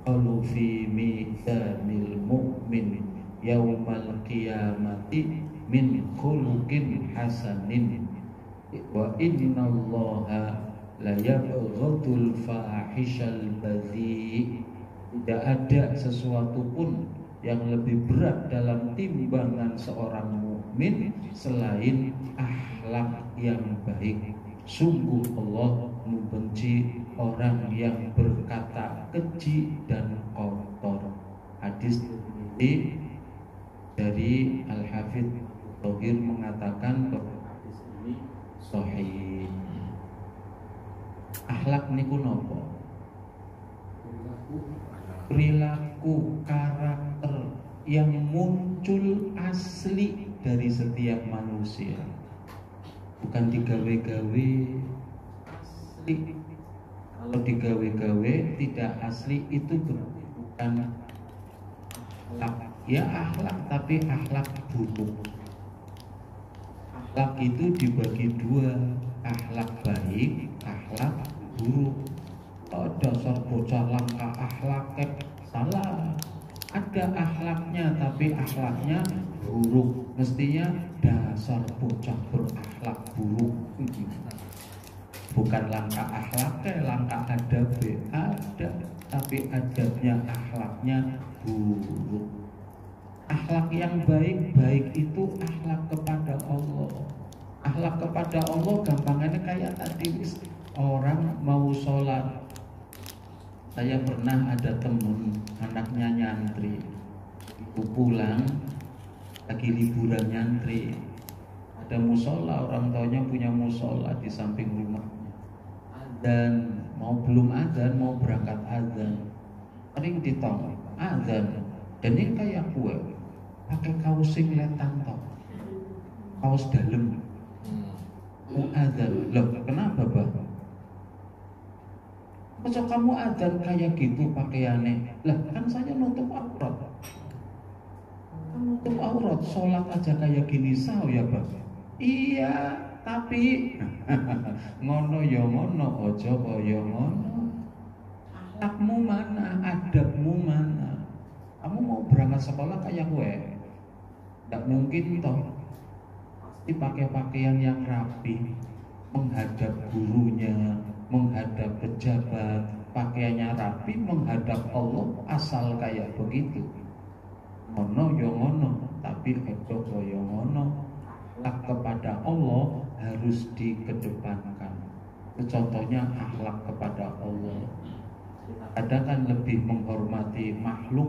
qalu fi mizanil mu'min yaumal qiyamati min khuluqin hasanin wa innallaha la yabghadul fahishal badhi. Tidak ada sesuatu pun yang lebih berat dalam timbangan seorang mukmin selain akhlak yang baik. Sungguh Allah membenci orang yang berkata keji dan kotor. Hadis ini dari Al-Hafidz Thohir mengatakan bahwa hadis ini sahih. Akhlak niku nopo? Perilaku, karakter yang muncul asli dari setiap manusia, bukan digawe-gawe. Asli. Kalau digawe-gawe tidak asli itu berarti bukan akhlak. Ya akhlak, tapi akhlak buruk. Akhlak itu dibagi dua, akhlak baik, akhlak buruk. Oh, dasar bocah langka akhlaknya salah. Ada akhlaknya tapi akhlaknya buruk. Mestinya dasar bocah berakhlak buruk. Bukan langka akhlaknya, langka adabnya ada, tapi adabnya akhlaknya buruk. Akhlak yang baik itu akhlak kepada Allah. Akhlak kepada Allah gampangannya kayak tadi, orang mau sholat. Saya pernah ada temen anaknya nyantri, ibu pulang lagi liburan nyantri, ada musola, orang tuanya punya musola di samping rumahnya. Dan belum adzan, mau berangkat adzan, sering ditong adzan, dan ini kayak gue pakai kaos singletan toh, kaos dalam, mau adzan. Loh kenapa bang? Masa kamu adzan kayak gitu pakaiannya? Lah kan saya nutup aurat. Nutup aurat, sholat aja kayak gini sah ya bang? Iya, tapi ngono ya ngono, ojo kaya ngono. Akhlakmu mana, adabmu mana? Kamu mau berangkat sekolah kayak gue? Tidak mungkin toh. Pasti pakai pakaian yang rapi, menghadap gurunya, menghadap pejabat, pakaiannya rapi, menghadap Allah, asal kayak begitu. ngono yo ngono, tapi ojo kaya ngono. Akhlak kepada Allah harus dikedepankan. Contohnya akhlak kepada Allah. Kadang kan lebih menghormati makhluk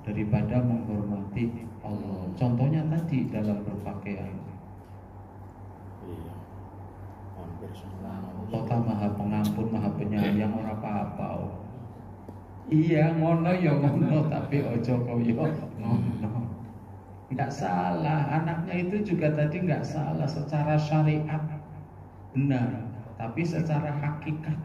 daripada menghormati Allah. Contohnya tadi dalam berpakaian. Iya. Hampir semua. Allah Maha Pengampun, Maha Penyayang, ora apa-apa. Iya, ngono ya ngono, tapi ojo koyo ngono. Enggak salah, anaknya itu juga tadi enggak salah secara syariat benar, tapi secara hakikat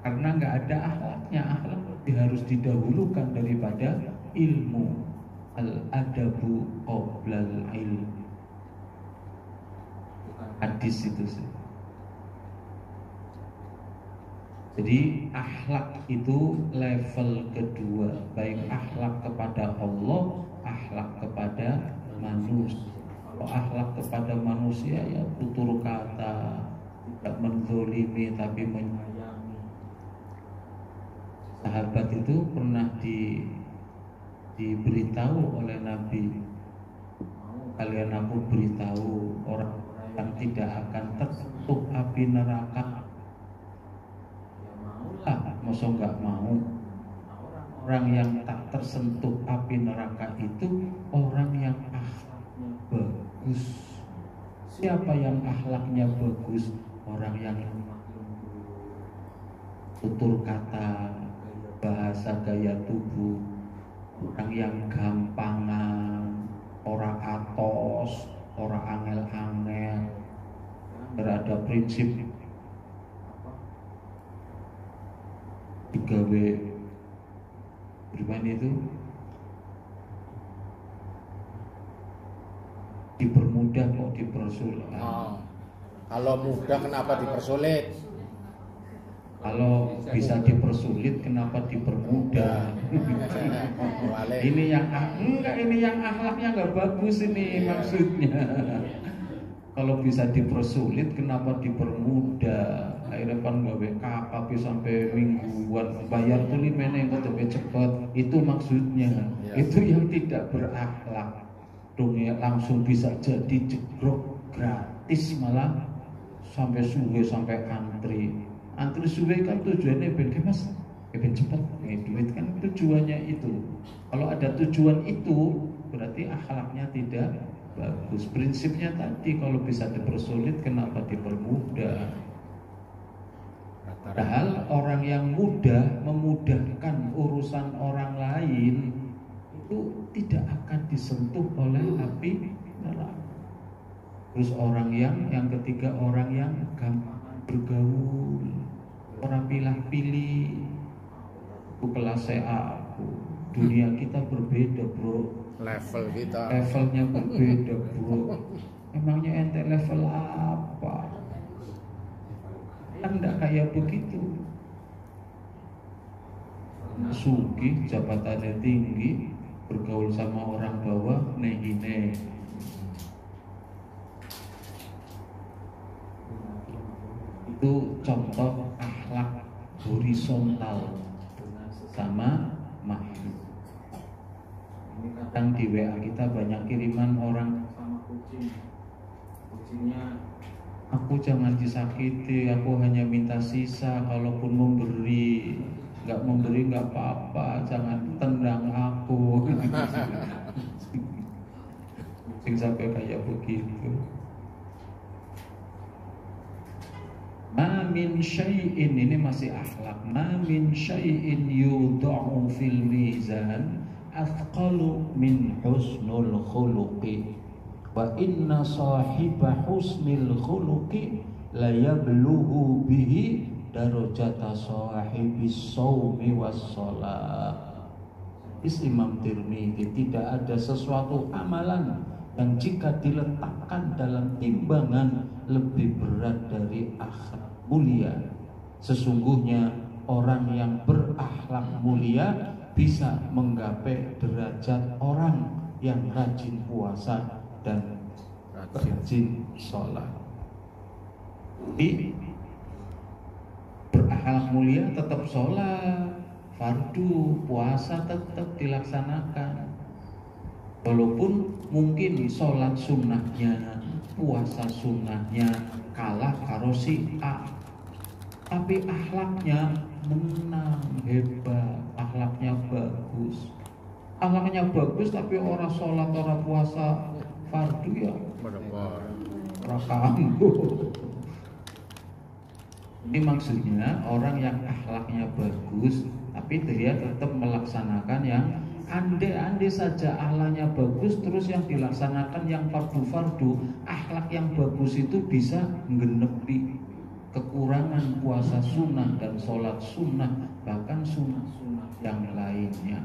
karena enggak ada akhlaknya, akhlak harus didahulukan daripada ilmu. Al-adabu qoblal ilm. Hadis itu sih. Jadi akhlak itu level kedua, baik akhlak kepada Allah, akhlak kepada manusia. Kalau akhlak kepada manusia ya tutur kata, tidak menzolimi tapi menyayangi. Sahabat itu pernah diberitahu oleh Nabi, kalian aku beritahu orang yang tidak akan tersentuh api neraka. Masa nggak mau? Orang yang tak tersentuh api neraka itu orang yang akhlaknya bagus. Siapa yang akhlaknya bagus? Orang yang tutur kata, bahasa gaya tubuh, orang yang gampangan, orang atos, orang angel-angel, berada prinsip digawe bagaimana itu dipermudah kok dipersulit. Kalau mudah kenapa dipersulit? Kalau bisa dipersulit kenapa dipermudah? ini yang akhlaknya nggak bagus ini maksudnya. Kalau bisa dipersulit kenapa dipermudah? Akhirnya kan gawe KKP sampai mingguan, bayar tuh limene yang ketemu cepat. Itu maksudnya. Itu yang tidak berakhlak. Dongnya langsung bisa jadi jegrok gratis, malah sampai suwe, sampai antri suwe kan tujuannya ben mas, ben cepet duit kan tujuannya itu. Kalau ada tujuan itu berarti akhlaknya tidak bagus. Prinsipnya tadi kalau bisa dipersulit kenapa dipermudah? Padahal orang yang mudah memudahkan urusan orang lain itu tidak akan disentuh oleh api neraka. Terus orang yang ketiga orang yang gampang bergaul, orang pilih-pilih. Aku kelas aku, dunia kita berbeda bro. Levelnya berbeda bro. Emangnya ente level apa? Kan enggak kayak begitu. Sugih, jabatannya tinggi, bergaul sama orang bawah, nehine. Itu contoh akhlak horizontal sama makhluk. Ini kadang di WA kita banyak kiriman orang sama kucing. Kucingnya, aku jangan disakiti, aku hanya minta sisa. Kalaupun memberi, nggak memberi nggak apa-apa, jangan tendang aku. Kucing sampai kayak begitu. Ma min syai'in, ini masih akhlak. Ma min syai'in yudha'u fil mizan athqalu min husnul khuluqi. Wa inna sahiba husnil khuluqi la yablughu bihi darajata sahibis shaumi was shalah. Imam Tirmidzi, tidak ada sesuatu amalan yang jika diletakkan dalam timbangan lebih berat dari akhlak mulia. Sesungguhnya orang yang berakhlak mulia bisa menggapai derajat orang yang rajin puasa dan rajin sholat. Jadi berakhlak mulia tetap sholat, fardu, puasa tetap dilaksanakan. Walaupun mungkin sholat sunnahnya, puasa sunnahnya kalah karo si A, tapi akhlaknya menang, hebat, akhlaknya bagus. Akhlaknya bagus tapi orang sholat, orang puasa fardu ya orang kambuh. Ini maksudnya orang yang akhlaknya bagus tapi dia tetap melaksanakan yang andai saja akhlaknya bagus terus yang dilaksanakan yang fardu-fardu, akhlak yang bagus itu bisa menggenepi kekurangan puasa sunnah dan sholat sunnah, bahkan sunnah-sunnah yang lainnya.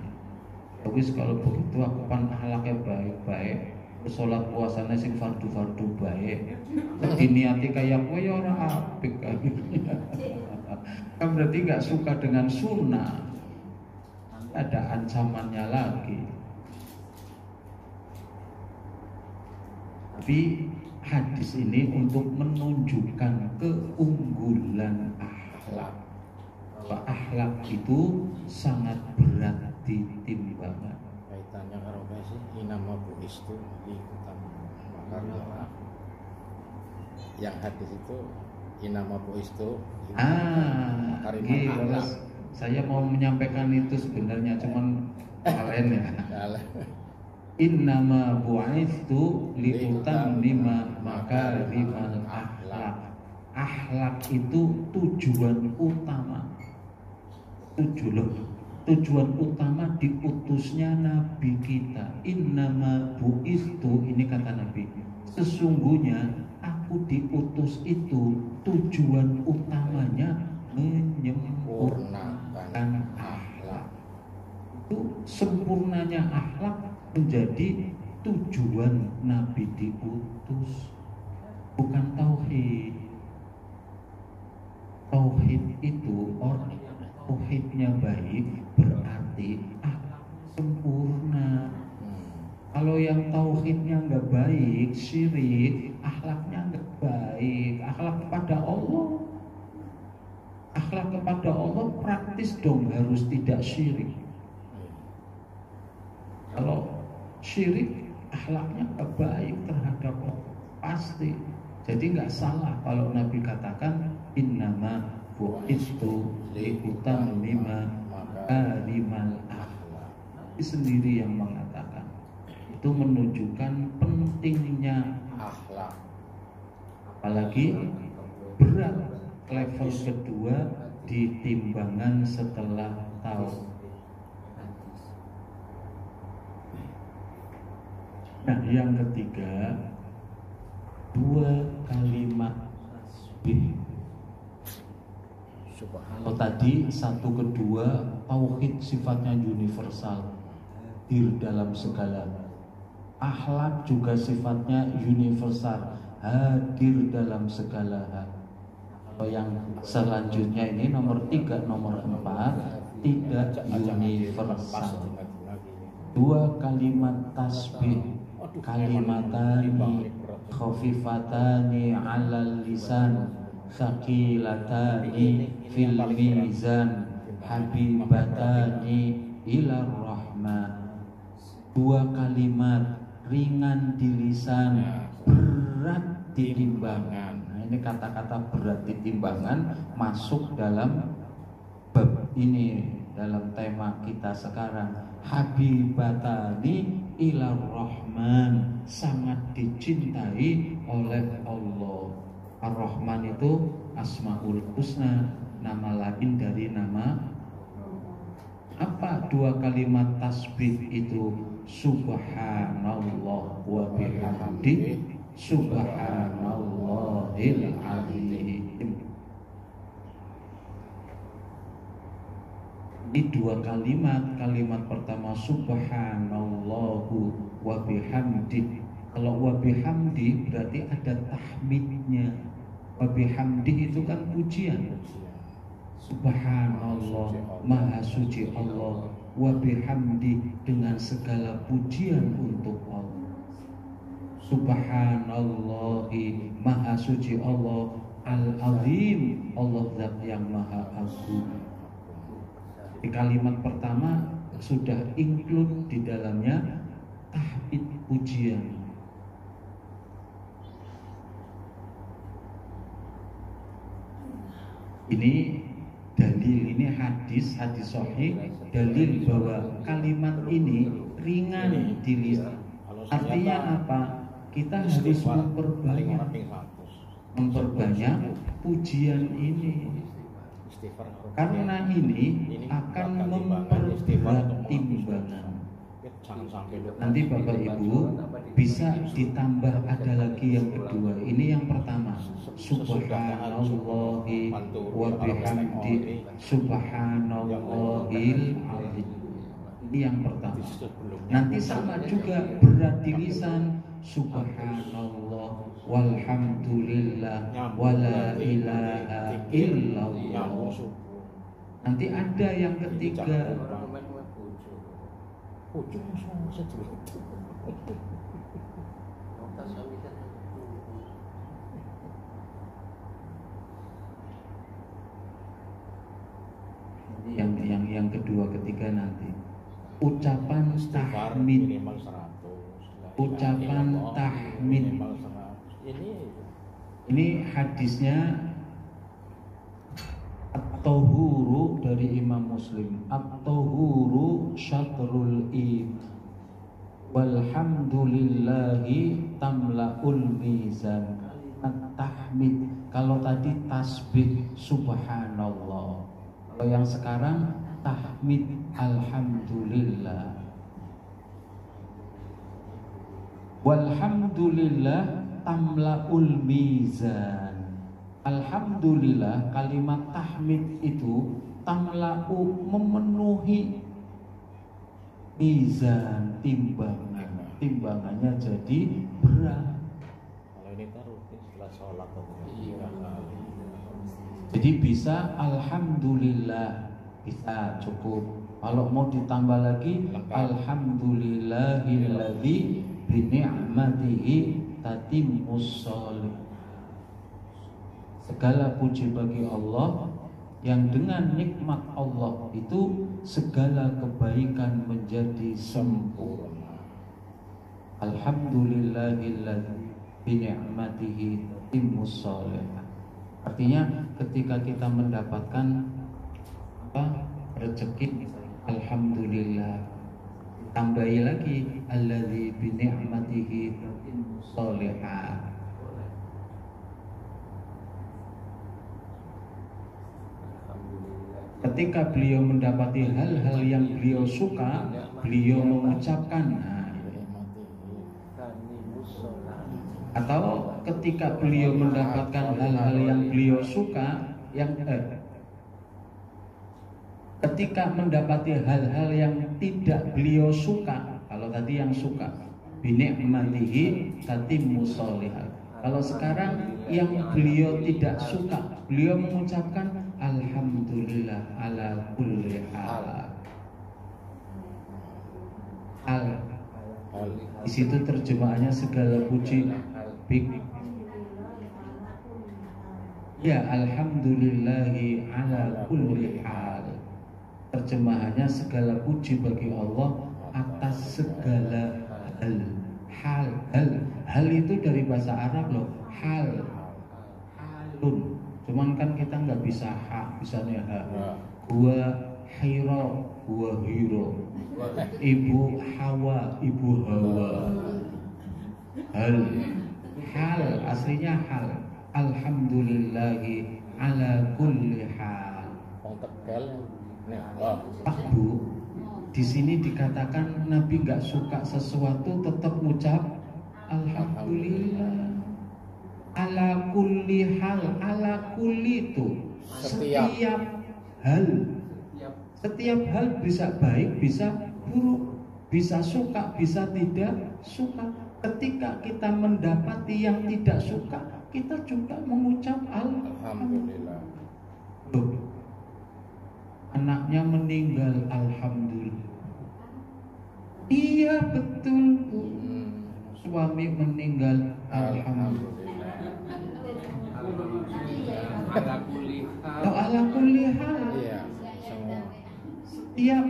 Tapi kalau begitu aku pan akhlaknya baik-baik, sholat puasanya sing fardu-fardu baik, diniati kayak kowe ya ora apik kan. Kan berarti nggak suka dengan sunnah, ada ancamannya lagi. Tapi hadis ini untuk menunjukkan keunggulan akhlak. Bahwa akhlak itu sangat berat di timbangan. Kaitannya karo sih inama buis itu di utama. Karena yang hadis itu inama buis itu akhlak. Saya mau menyampaikan itu sebenarnya cuman kalian ya. Innama bu'itsu liutammima makarimal akhlak. Akhlak itu tujuan utama. Tujuan utama diutusnya Nabi kita. Innama bu'itsu, ini kata Nabi, sesungguhnya aku diutus itu tujuan utamanya menyempurnakan akhlak. Itu sempurnanya akhlak menjadi tujuan Nabi diutus, bukan tauhid. Tauhid itu orang yang tauhidnya baik berarti akhlak sempurna. Kalau yang tauhidnya nggak baik, syirik, akhlaknya nggak baik, akhlak kepada Allah. Akhlak kepada Allah praktis dong, harus tidak syirik. Kalau syirik, akhlaknya nggak baik terhadap Allah, pasti. Jadi nggak salah kalau Nabi katakan innama bu'itsu liutammima makarimal akhlak. Nabi sendiri yang mengatakan. Itu menunjukkan pentingnya akhlak. Apalagi berat level kedua di timbangan setelah tauhid. Nah, yang ketiga, dua kalimat tasbih. Kalau tadi satu kedua tauhid sifatnya universal, hadir dalam segala. Akhlak juga sifatnya universal, hadir dalam segala hal. Kalau yang selanjutnya ini nomor 3, nomor 4 tidak universal. Dua kalimat tasbih, kalimatani khafifatani 'alal lisan, thaqilatani fil mizan, habibatani ilar rahman. Dua kalimat ringan di lisan, berat di timbangan. Nah, ini kata-kata berat di timbangan masuk dalam bab ini, dalam tema kita sekarang. Habibatani ilar rahman, sangat dicintai oleh Allah. Ar-Rahman itu Asmaul Husna, nama lain dari nama. Apa dua kalimat tasbih itu? Subhanallah wa bihamdi, subhanallahil azim. Ini dua kalimat. Kalimat pertama subhanallahu wa bihamdi. Kalau wa bihamdi berarti ada tahmidnya. Wa bihamdi itu kan pujian. Subhanallah, maha suci Allah, wa bihamdi, dengan segala pujian untuk Allah. Subhanallahi, maha suci Allah, al-azim, Allah zat yang maha agung. Di kalimat pertama sudah include di dalamnya tahmid. pujian. Ini dalil, ini hadis sahih, dalil bahwa kalimat ini ringan di lisan. Artinya apa? Kita harus memperbanyak pujian ini, karena ini akan memperberat timbangan. Nanti Bapak Ibu bisa ditambah ada lagi yang kedua. Ini yang pertama, subhanallahi wa bihamdi subhanallahil azim. Ini yang pertama. Nanti sama juga berat di lisan, subhanallah walhamdulillah wala ilaha illallah. Nanti ada yang ketiga, yang kedua ketiga nanti ucapan tahmid, ucapan tahmid. Ini hadisnya At-Tahuru dari Imam Muslim. At-Tahuru syatrul iman walhamdulillahi tamla'ul mizan. At-tahmid, kalau tadi tasbih subhanallah, kalau yang sekarang tahmid alhamdulillah. Walhamdulillah tamla'ul mizan. Alhamdulillah, kalimat tahmid itu tamla'u, memenuhi mizan, timbangan. Timbangannya jadi berat. Kalau ini kan rutin setelah sholat. Jadi bisa alhamdulillah, bisa cukup. Kalau mau ditambah lagi, alhamdulillahilladzi bi ni'matihi tatimmus sholih. Segala puji bagi Allah yang dengan nikmat Allah itu segala kebaikan menjadi sempurna. Alhamdulillahilladzi bi ni'matihi tatimmus sholih. Artinya ketika kita mendapatkan rezeki, alhamdulillah, tambahi lagi alladzi bi ni'matihi tatimmus sholihat. Ketika beliau mendapati hal-hal yang beliau suka, beliau mengucapkan atau ketika beliau mendapatkan hal-hal yang beliau suka, ketika mendapati hal-hal yang tidak beliau suka, kalau tadi yang suka, binikmatihi tatimmus sholihat. Kalau sekarang yang beliau tidak suka, beliau mengucapkan alhamdulillah ala kulli hal. Di situ terjemahannya segala puji. Ya, alhamdulillahi ala kulli hal. Terjemahannya segala puji bagi Allah atas segala hal. Hal itu dari bahasa Arab loh, halun. Cuman kan kita nggak bisa bisanya gua hiro, gua hiro. Ibu Hawa, ibu Hawa. Hal aslinya hal. Alhamdulillahi ala kulli hal. Pak Bu, di sini dikatakan Nabi nggak suka sesuatu tetap ngucap alhamdulillah. Ala kulli hal, ala kulli itu setiap hal bisa baik, bisa buruk, bisa suka, bisa tidak suka. Ketika kita mendapati yang tidak suka, kita juga mengucap alhamdulillah. Anaknya meninggal, alhamdulillah. Iya betul Bu. Suami meninggal, alhamdulillah. Ala kulli hal. Setiap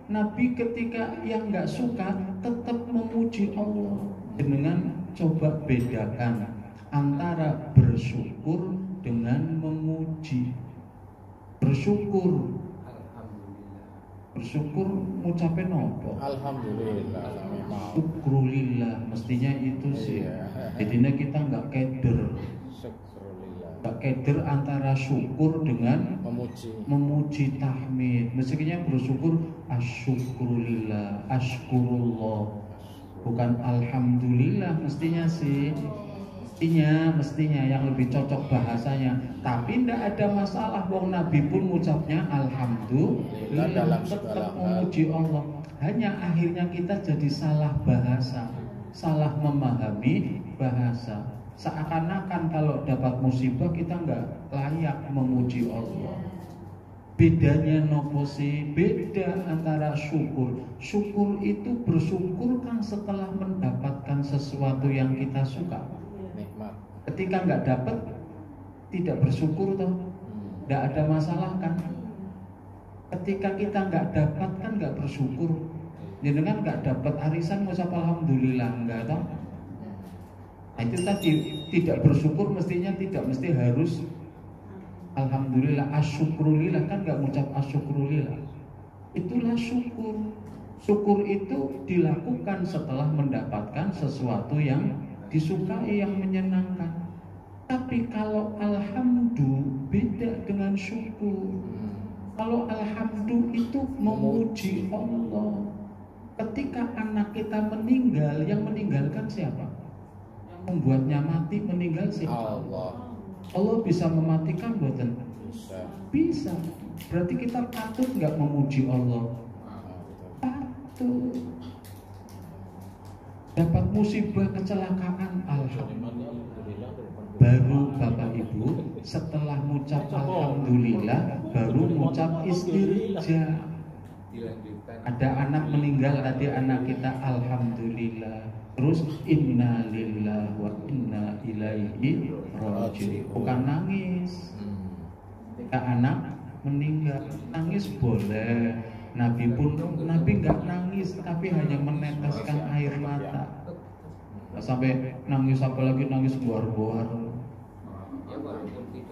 Nabi ketika yang nggak suka, tetap memuji Allah. Dengan coba bedakan antara bersyukur dengan memuji. Bersyukur ngucapin apa? Alhamdulillah memang. Syukrulillah mestinya itu sih. Iya. Jadinya kita nggak keder. Syukrulillah. Nggak keder antara syukur dengan memuji tahmid. Mestinya bersyukur asyukrulillah, ashkurullah, bukan alhamdulillah mestinya sih. Mestinya yang lebih cocok bahasanya. Tapi tidak ada masalah, wong Nabi pun ngucapnya alhamdulillah, tetap memuji Allah. Hanya akhirnya kita jadi salah bahasa, salah memahami bahasa. Seakan-akan kalau dapat musibah kita nggak layak memuji Allah. Bedanya nopo sih? Beda antara syukur. Syukur itu bersyukur kan setelah mendapatkan sesuatu yang kita suka. Nikmat. Ketika nggak dapat, tidak bersyukur toh, nggak ada masalah kan? Ketika kita nggak dapat kan nggak bersyukur. Jangan nggak dapat arisan ngucap alhamdulillah enggak toh? Nah, itu tadi tidak bersyukur mestinya tidak mesti harus alhamdulillah, asyukrulillah kan nggak ngucap asyukrulillah. Itulah syukur. Syukur itu dilakukan setelah mendapatkan sesuatu yang disukai, yang menyenangkan. Tapi kalau alhamdulillah beda dengan syukur. Kalau alhamdulillah itu memuji Allah. Ketika anak kita meninggal, yang meninggalkan siapa? Yang membuatnya mati meninggal siapa? Allah bisa mematikan buatan? Bisa. Berarti kita patut nggak memuji Allah? Patut. Dapat musibah kecelakaan, alhamdulillah. Baru Bapak Ibu setelah mengucap alhamdulillah baru mengucap istirja. Ada anak meninggal tadi, anak kita alhamdulillah. Terus inna lillahi wa inna ilaihi raji'un. Bukan nangis. Ketika anak meninggal nangis boleh. Nabi nggak nangis tapi hanya meneteskan air mata. Sampai nangis, apalagi nangis buar-buar.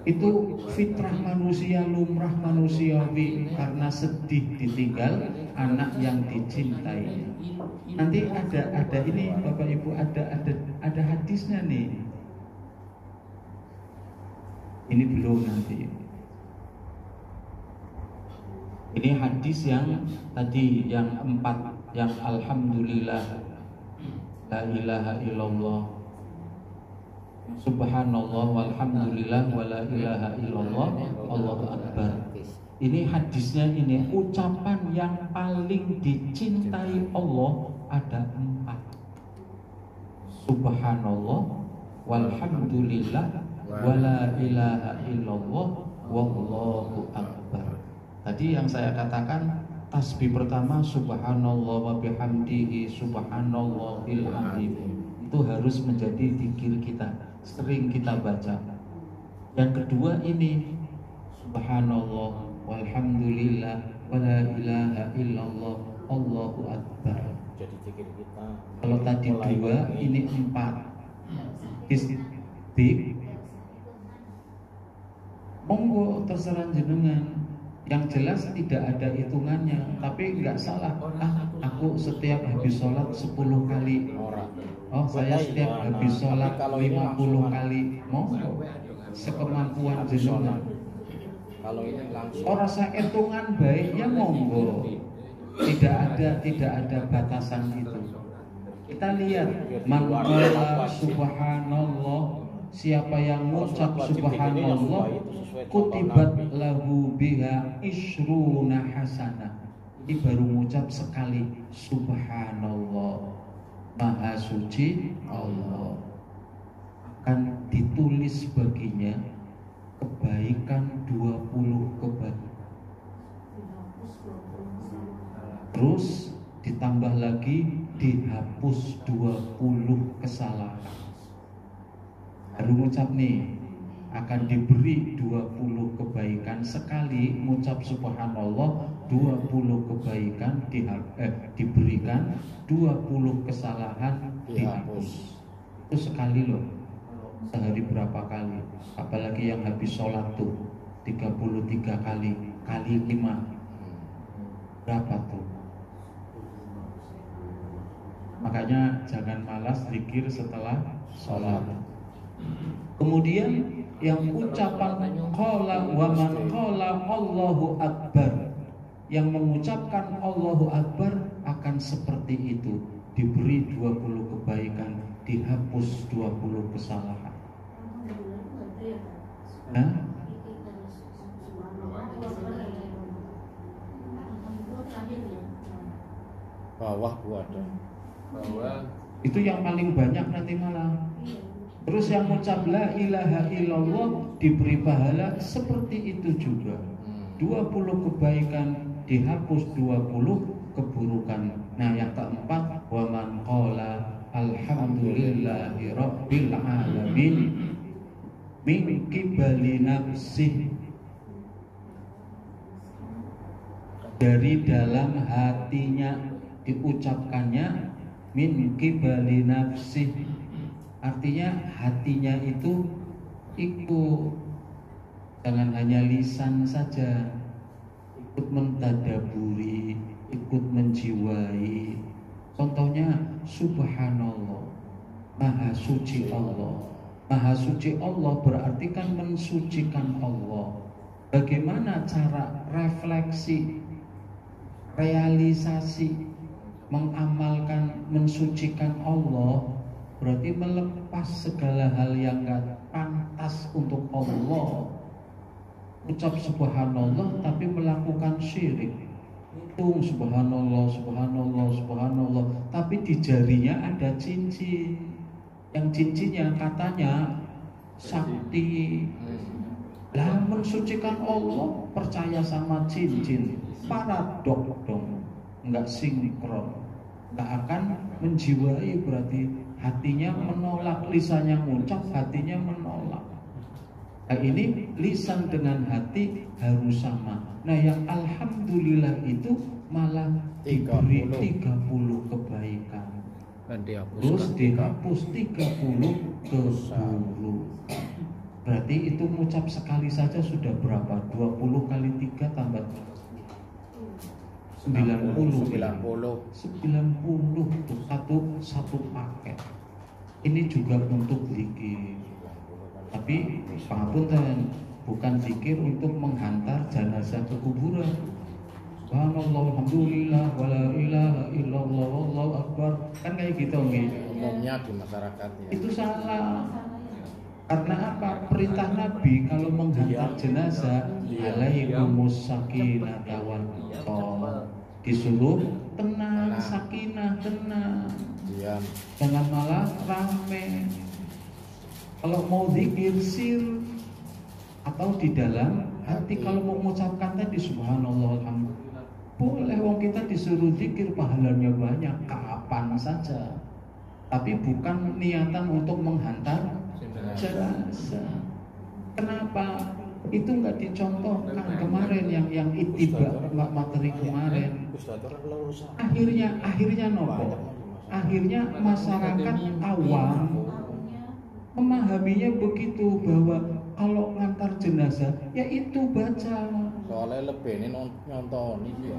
Itu fitrah manusia, lumrah manusiawi, karena sedih ditinggal anak yang dicintai. Nanti ada ini Bapak Ibu, ada hadisnya nih. Ini belum nanti. Ini hadis yang tadi yang 4, yang alhamdulillah, la ilaha illallah, subhanallah walhamdulillah wa la ilaha illallah, Allahu akbar. Ini hadisnya, ini ucapan yang paling dicintai Allah ada 4. Subhanallah walhamdulillah wa la ilaha illallah wallahu akbar. Tadi yang saya katakan tasbih pertama subhanallah wa bihamdihi subhanallahil azim. Itu harus menjadi zikir kita, sering kita baca. Yang kedua ini subhanallah walhamdulillah wa la ilaha illallah Allahu akbar. Jadi zikir kita. Kalau tadi 2, ini 4. Istiq. Monggo terserah jenengan. Yang jelas tidak ada hitungannya, tapi nggak salah. Aku setiap habis sholat 10 kali. Oh, saya setiap habis sholat 50 kali. Monggo sekemampuan jenengan. Kalau ini langsung. Orang saya hitungan baiknya monggo. Tidak ada batasan itu. Kita lihat man qala subhanallah, siapa yang mengucap subhanallah kutibat lahu biha isruna hasanah. Ini baru mengucap sekali subhanallah, maha suci Allah, akan ditulis baginya kebaikan 20 kebaikan. Terus ditambah lagi dihapus 20 kesalahan. Baru mengucap nih akan diberi 20 kebaikan. Sekali mengucap subhanallah 20 kebaikan diberikan, 20 kesalahan dihapus. Itu sekali loh. Sehari berapa kali? Apalagi yang habis sholat tuh 33 kali, kali 5 berapa tuh? Makanya jangan malas zikir setelah sholat. Kemudian yang ucapan qala wa man qala Allahu Akbar, yang mengucapkan Allahu Akbar akan seperti itu, diberi 20 kebaikan, dihapus 20 kesalahan. Nah, bawah gua ada. itu yang paling banyak nanti malah. Terus yang mengucap la ilaha illallah diberi pahala seperti itu juga. 20 kebaikan dihapus 20 keburukan. Nah, yang keempat, wa man qala alhamdulillahi rabbil alamin min qibali nafsih, dari dalam hatinya diucapkannya, min qibali nafsih, artinya hatinya itu ikut, jangan hanya lisan saja, ikut mentadaburi, ikut menjiwai. Contohnya subhanallah, maha suci Allah. Maha suci Allah berarti kan mensucikan Allah. Bagaimana cara refleksi, realisasi, mengamalkan, mensucikan Allah? Berarti melepas segala hal yang gak pantas untuk Allah. Ucap subhanallah tapi melakukan syirik. Hitung subhanallah, subhanallah, subhanallah, tapi di jarinya ada cincin. Yang cincinnya katanya sakti. Lah mensucikan Allah percaya sama cincin, paradok dong, nggak sinkron, nggak akan menjiwai. Berarti hatinya menolak, lisannya mengucap, hatinya menolak. Nah, ini lisan dengan hati harus sama. Nah, yang alhamdulillah itu malah diberi 30 kebaikan. Terus dihapus 30 keburukan. Berarti itu mengucap sekali saja sudah berapa? 20 kali 3 tambah 90 tuh satu paket. Ini juga untuk zikir. Tapi pangapunten, bukan zikir untuk menghantar jenazah ke kuburan. Subhanallah, alhamdulillah, wala ilaha illallah, wallahu akbar. Kan kayak gitu nggih. Umumnya di masyarakat ya. Itu salah. Karena apa? Perintah Nabi kalau menghantar jenazah, alaikumus sakinah wal iqamah. Disuruh tenang, sakinah, tenang. Diam. Jangan malah rame. Kalau mau zikir sir atau di dalam hati, kalau mau mengucapkan tadi subhanallah alhamdulillah, boleh. Wong kita disuruh zikir pahalanya banyak kapan saja. Tapi bukan niatan untuk menghantar jenazah. Kenapa? Itu nggak dicontohkan kemarin yang ittiba materi kemarin. Akhirnya nopo? Akhirnya masyarakat awam memahaminya begitu, bahwa kalau ngantar jenazah ya itu baca. Soalnya lebih ini nonton ini.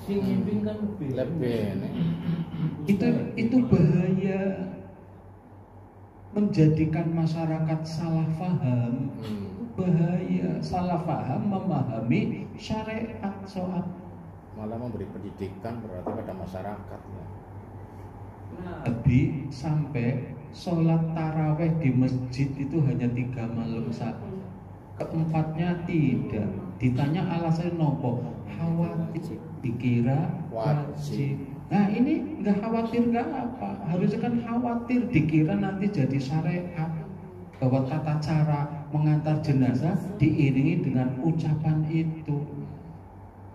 Sing ngimpin kan Lebih ini. Itu bahaya, menjadikan masyarakat salah paham. Bahaya salah paham memahami syariat soal. Malah memberi pendidikan berarti pada masyarakat ya. Nabi sampai sholat taraweh di masjid itu hanya 3 malam saja. Keempatnya tidak. Ditanya alasannya nopo, khawatir, dikira wajib. Nah ini nggak khawatir nggak apa, harusnya kan khawatir, dikira nanti jadi syariat, bahwa tata cara mengantar jenazah diiringi dengan ucapan itu.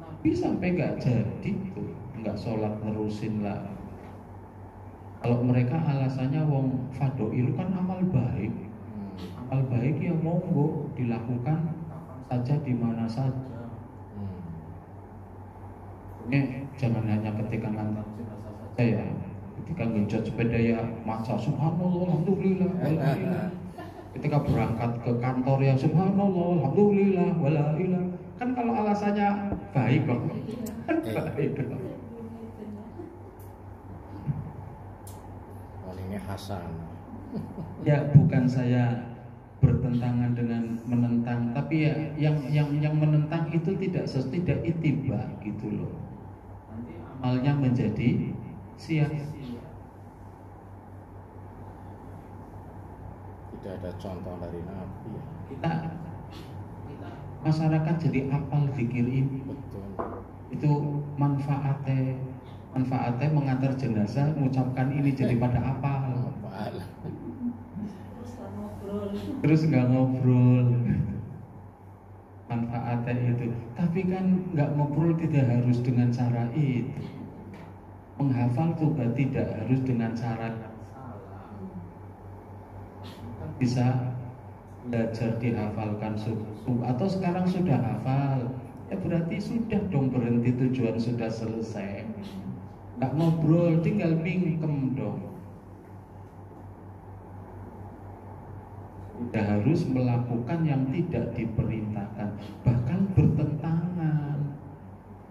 Nabi sampai nggak jadi tuh, nggak sholat nerusin lah. Kalau mereka alasannya wong fadhil kan amal baik, amal baik ya monggo dilakukan saja di mana saja. Jangan hanya ketika ngantar jenazah saja ya. Ketika genjot sepeda ya maca subhanallah alhamdulillah walhamdulillah. Ketika berangkat ke kantor ya subhanallah alhamdulillah walhamdulillah. Kan kalau alasannya baik kok. Baik dong. Ini Hasan. Ya bukan saya bertentangan dengan menentang, tapi ya yang menentang itu tidak ittiba gitu loh. Nanti amalnya menjadi sia-sia. Tidak ada contoh dari Nabi. Kita masyarakat jadi apal zikir ini. Betul. Itu manfaatnya mengantar jenazah, mengucapkan ini jadi pada apal. Terus nggak ngobrol. Manfaatnya itu. Tapi kan nggak ngobrol tidak harus dengan cara itu. Menghafal juga tidak harus dengan cara yang salah. Bisa belajar dihafalkan atau sekarang sudah hafal, ya berarti sudah dong berhenti, tujuan sudah selesai. Nggak ngobrol, tinggal mingkem dong. Tidak harus melakukan yang tidak diperintahkan, bahkan bertentangan.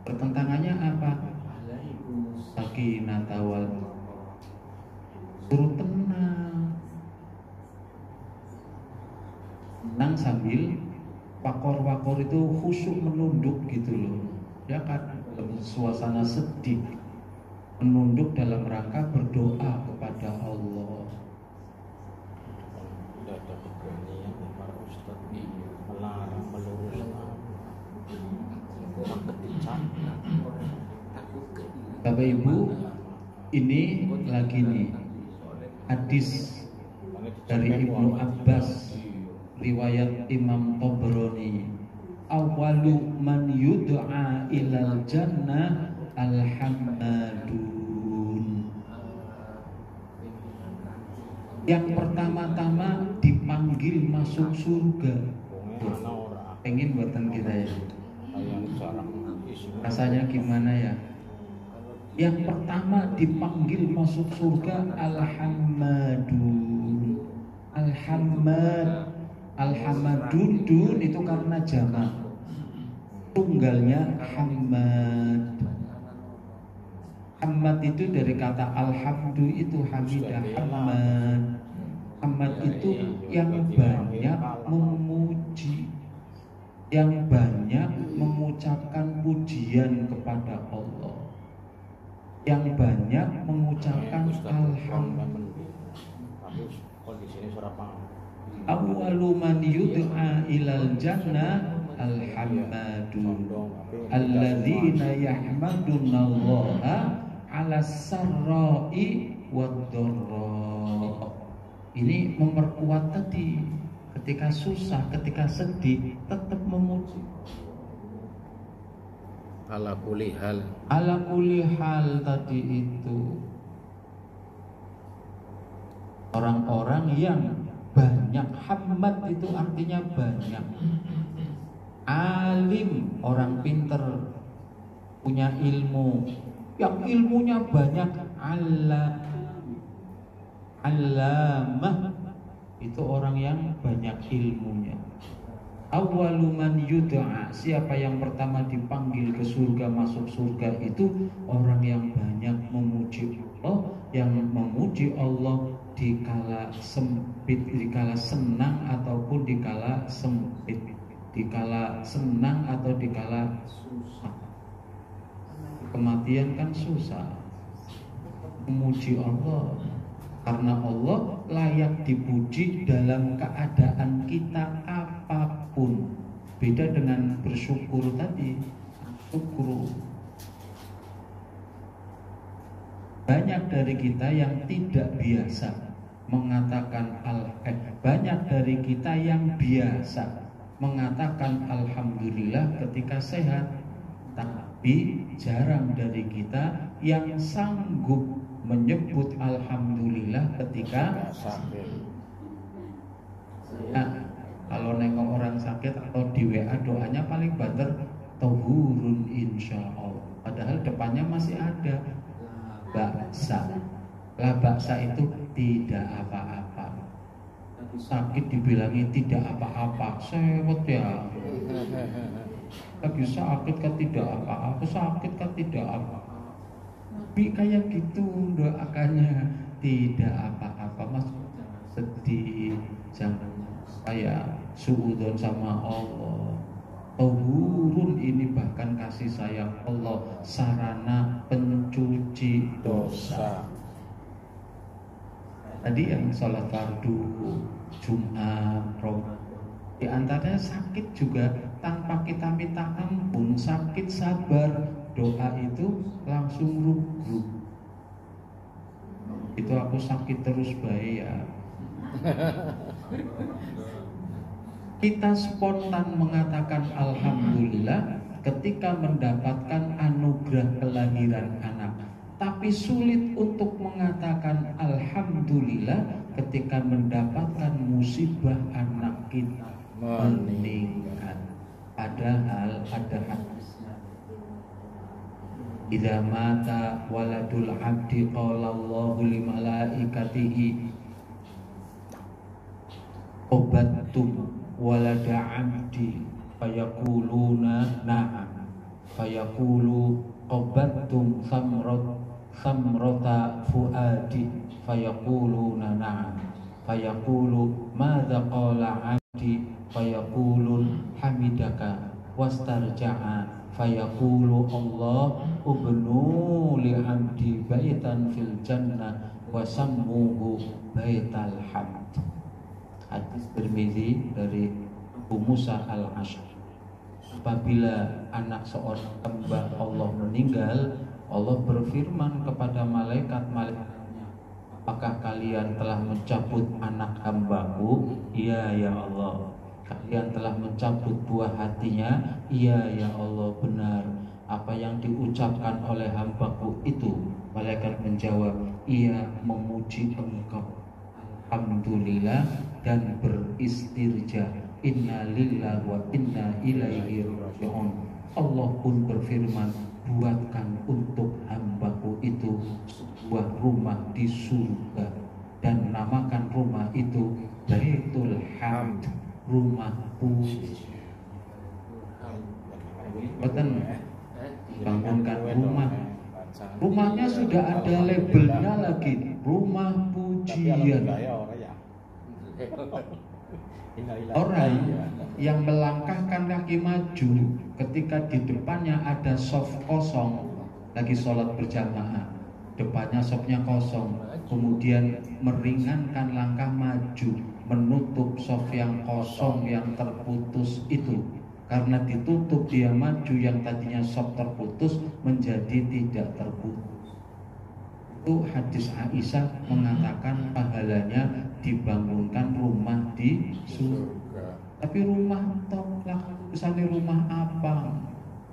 Bertentangannya apa? Sakinah wal suruh tenang sambil wakor itu khusyuk menunduk gitu loh, ya kan, suasana sedih, menunduk dalam rangka berdoa kepada Allah. Tidak ada keberanian para ustaz melarang meluruskan. Takut dicap. Bapak Ibu, ini lagi nih hadis dari Ibnu Abbas, riwayat Imam Tabrani. Awalu man yud'a ilal jannah al-hammadun. Yang pertama-tama dipanggil masuk surga. Pengen buatan kita ya. Rasanya gimana ya? Yang pertama dipanggil masuk surga al-hammadun. Al-hammadun itu karena jamak, tunggalnya hamad. Hamad itu dari kata alhamdu, itu hamidah. Hamad itu yang banyak memuji, yang banyak mengucapkan pujian kepada Allah, yang banyak mengucapkan alhamdulillah. Awwalu man yud'a ilal jannah al-hammadun alladzina yahmadunallaha 'ala sarra'i wad-dharra. Ini memperkuat tadi, ketika susah, ketika sedih tetap memuji. Ala kulli hal tadi itu orang-orang yang banyak. Hamad itu artinya banyak. Alim, orang pinter, punya ilmu, yang ilmunya banyak. Allamah itu orang yang banyak ilmunya. Awwalu man yud'a, siapa yang pertama dipanggil ke surga, masuk surga itu orang yang banyak memuji Allah, yang memuji Allah dikala sempit, dikala senang ataupun dikala sempit, dikala senang atau dikala susah. Kematian kan susah, memuji Allah karena Allah layak dipuji dalam keadaan kita apapun. Beda dengan bersyukur tadi. Syukur, banyak dari kita yang tidak biasa mengatakan banyak dari kita yang biasa mengatakan alhamdulillah ketika sehat, tapi jarang dari kita yang sanggup menyebut alhamdulillah ketika sakit. sakit atau di WA doanya paling banter tahurun insya Allah, padahal depannya masih ada baksa. La baksa itu tidak apa-apa. Sakit dibilangi tidak apa-apa, sewot ya. Lagi sakit kan tidak apa-apa, sakit kan tidak apa-apa. Tapi kayak gitu doakannya, tidak apa-apa, mas sedih, jangan saya suudzon sama Allah. Tahurun ini bahkan kasih sayang Allah, sarana pencuci dosa. Tadi yang sholat fardu, Jumat, Ramadan, di antaranya sakit juga tanpa kita minta ampun, sakit sabar, doa itu langsung rubuh. Itu aku sakit terus baik ya. Kita spontan mengatakan alhamdulillah ketika mendapatkan anugerah kelahiran anak, tapi sulit untuk mengatakan alhamdulillah ketika mendapatkan musibah anak kita meninggal. Padahal ada hadisnya, idza mata waladul abdi qala Allahu li malaikatihi obattum walada abdi fayaquluna na'am fayaqulu obattum samrata fuadi fayaquluna na'am fayaqulu madza qala abdi fayaqulun hamidaka wastarja'a fayaqulu Allah ubnu li abdi baitan fil jannah wa sammuhu baital hamd. Hadis Tirmizi dari Abu Musa al-Asy'ari. Apabila anak seorang hamba Allah meninggal, Allah berfirman kepada malaikat-malaikatnya, apakah kalian telah mencabut anak hambaku? Iya ya Allah. Kalian telah mencabut buah hatinya? Iya ya Allah, benar. Apa yang diucapkan oleh hambaku itu? Malaikat menjawab, ia memuji Engkau, alhamdulillah, dan beristirja, inna lillahi wa inna ilaihi raji'un. Allah pun berfirman, buatkan untuk hambaku itu sebuah rumah di surga, dan namakan rumah itu Baitul Hamd, rumah puji. Betul, bangunkan rumah. Rumahnya sudah ada labelnya lagi, rumah pujian. Orang yang melangkahkan kaki maju ketika di depannya ada soft kosong, lagi sholat berjamaah, depannya softnya kosong, kemudian meringankan langkah maju menutup soft yang kosong yang terputus itu. Karena ditutup dia maju, yang tadinya soft terputus menjadi tidak terputus. Itu hadis Aisyah mengatakan pahalanya dibangunkan rumah di surga. Tapi rumah tolak, misalnya rumah apa?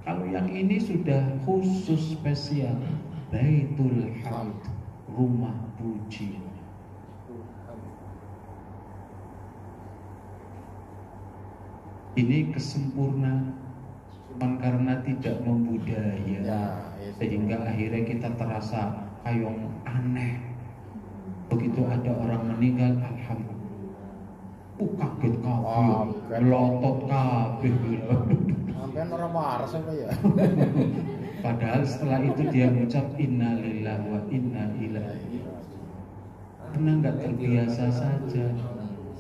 Kalau yang ini sudah khusus spesial, Baitul Hamd, rumah puji. Ini kesempurnaan, cuman karena tidak membudaya, sehingga akhirnya kita terasa kayong aneh. Begitu ada orang meninggal, alhamdulillah, kaget kabeh, melotot kabeh. Sampean ora waras apa ya? Padahal setelah itu dia mengucap innalillahi wa inna ilaihi. Karena nggak terbiasa saja.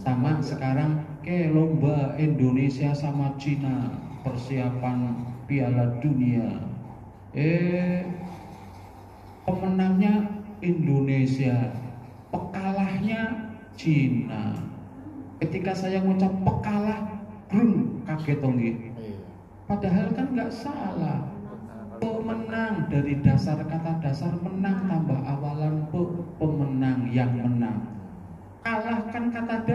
Sama sekarang kayak lomba Indonesia sama Cina, persiapan Piala Dunia. Pemenangnya Indonesia, pekalahnya Cina. Ketika saya mengucap pekalah, kaget dong gitu. Padahal kan nggak salah. Pemenang dari dasar kata dasar menang tambah awalan pemenang yang menang. Kalah kan kata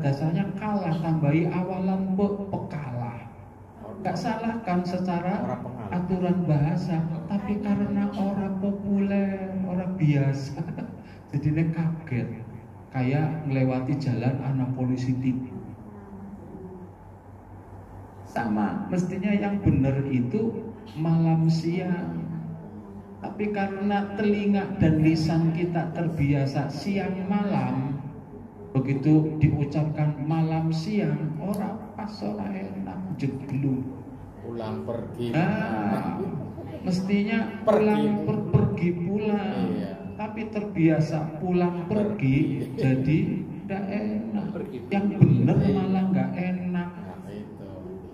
dasarnya kalah tambahi awalan pekalah. Gak salah kan secara aturan bahasa, tapi karena orang populer, orang biasa, jadinya kaget. Kayak melewati jalan anak polisi tidur. sama. Mestinya yang benar itu malam siang. Tapi karena telinga dan lisan kita terbiasa siang malam, begitu diucapkan malam siang, orang pas ora enak jeglu. Pulang pergi. Mestinya pergi pulang. Iya. Tapi terbiasa pulang pergi, jadi tidak enak. Yang benar malah nggak enak. Nah, itu.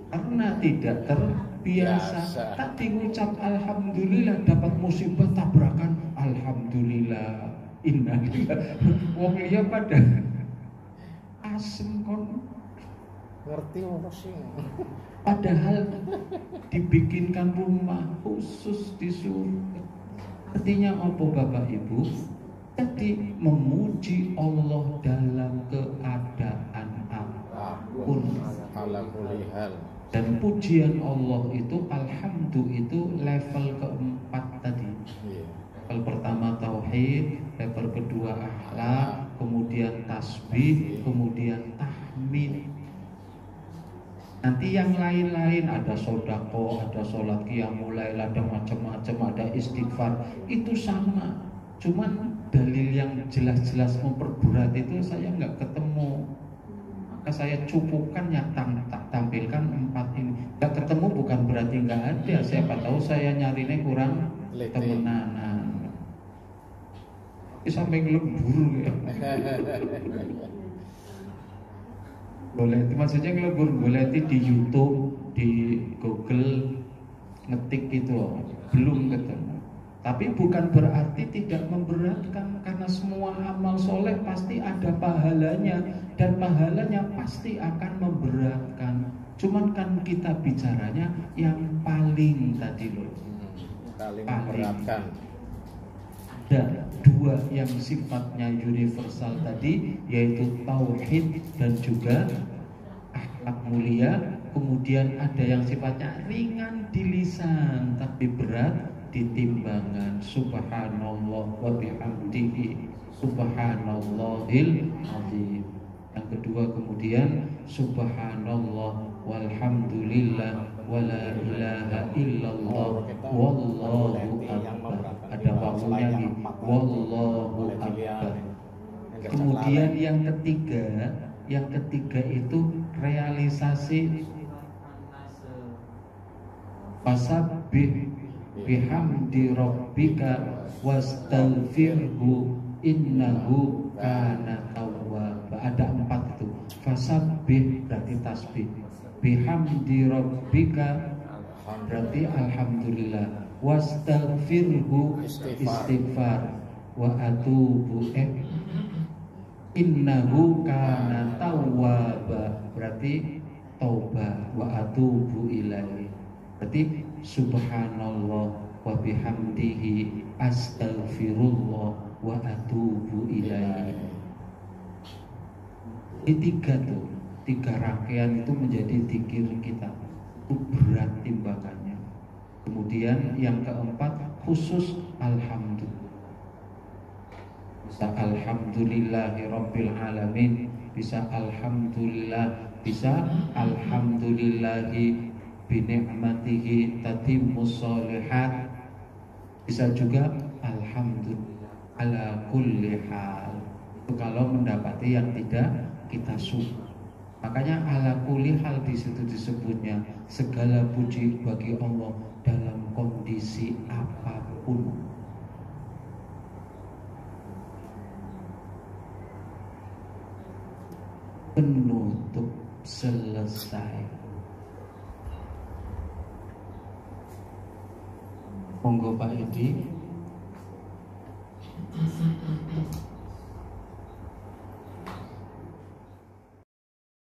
Karena tidak terbiasa. Tadi ngucap alhamdulillah dapat musibah tabrakan alhamdulillah. Innalillah. Wong liya pada asem kon. Ngerti apa sih? Padahal dibikinkan rumah khusus disuruh. Artinya apa Bapak Ibu? Jadi memuji Allah dalam keadaan apapun. Ala kulli hal. Dan pujian Allah itu alhamdulillah itu level keempat tadi. Iya. Level pertama tauhid, level kedua akhlak, kemudian tasbih, kemudian tahmid. Nanti yang lain-lain ada sodako, ada sholat qiyamul lail, ada macam-macam, ada istighfar, itu sama. Cuman dalil yang jelas-jelas memperberat itu saya nggak ketemu. Maka saya cukupkan yang tampilkan 4 ini. Nggak ketemu bukan berarti nggak ada. Siapa tahu saya nyarinya kurang temenanan. Sampai ngelebur ya. Boleh, maksudnya ngelebur boleh di YouTube, di Google ngetik gitu loh. Belum ketemu. Tapi bukan berarti tidak memberatkan, karena semua amal soleh pasti ada pahalanya, dan pahalanya pasti akan memberatkan. Cuman kan kita bicaranya yang paling tadi loh. Paling memberatkan. Ada 2 yang sifatnya universal tadi, yaitu tauhid dan juga akhlak mulia. Kemudian ada yang sifatnya ringan di lisan tapi berat di timbangan. Subhanallah wa bihamdihi subhanallahil azim. Yang kedua kemudian subhanallah walhamdulillah wala ilaha illallah wallahu akbar. Ada waktunya nih, wallahu akbar. Kemudian yang ketiga itu realisasi fasabbih bihamdi rabbika wastaghfirhu innahu kana tawwaba. Ada 4 itu. Fasabbih berarti tasbih, bihamdi rabbika berarti alhamdulillah, wastaghfirhu istighfar, wa atubu innahu kana tawwaba berarti taubat, wa atubu ilaihi berarti subhanallah wa bihamdihi astaghfirullah wa atubu ilaihi. Ini 3 rangkaian itu menjadi zikir kita. Itu berat timbangannya. Kemudian yang keempat khusus alhamdulillah. Bisa alhamdulillahi rabbil alamin, bisa alhamdulillah, bisa alhamdulillahi binikmatihi tatimmus sholihat, bisa juga alhamdulillah ala kulli hal. Itu kalau mendapati yang tidak kita suka. Makanya ala kulli hal di situ disebutnya segala puji bagi Allah dalam kondisi apapun. Penutup selesai. Monggo Pak Edi.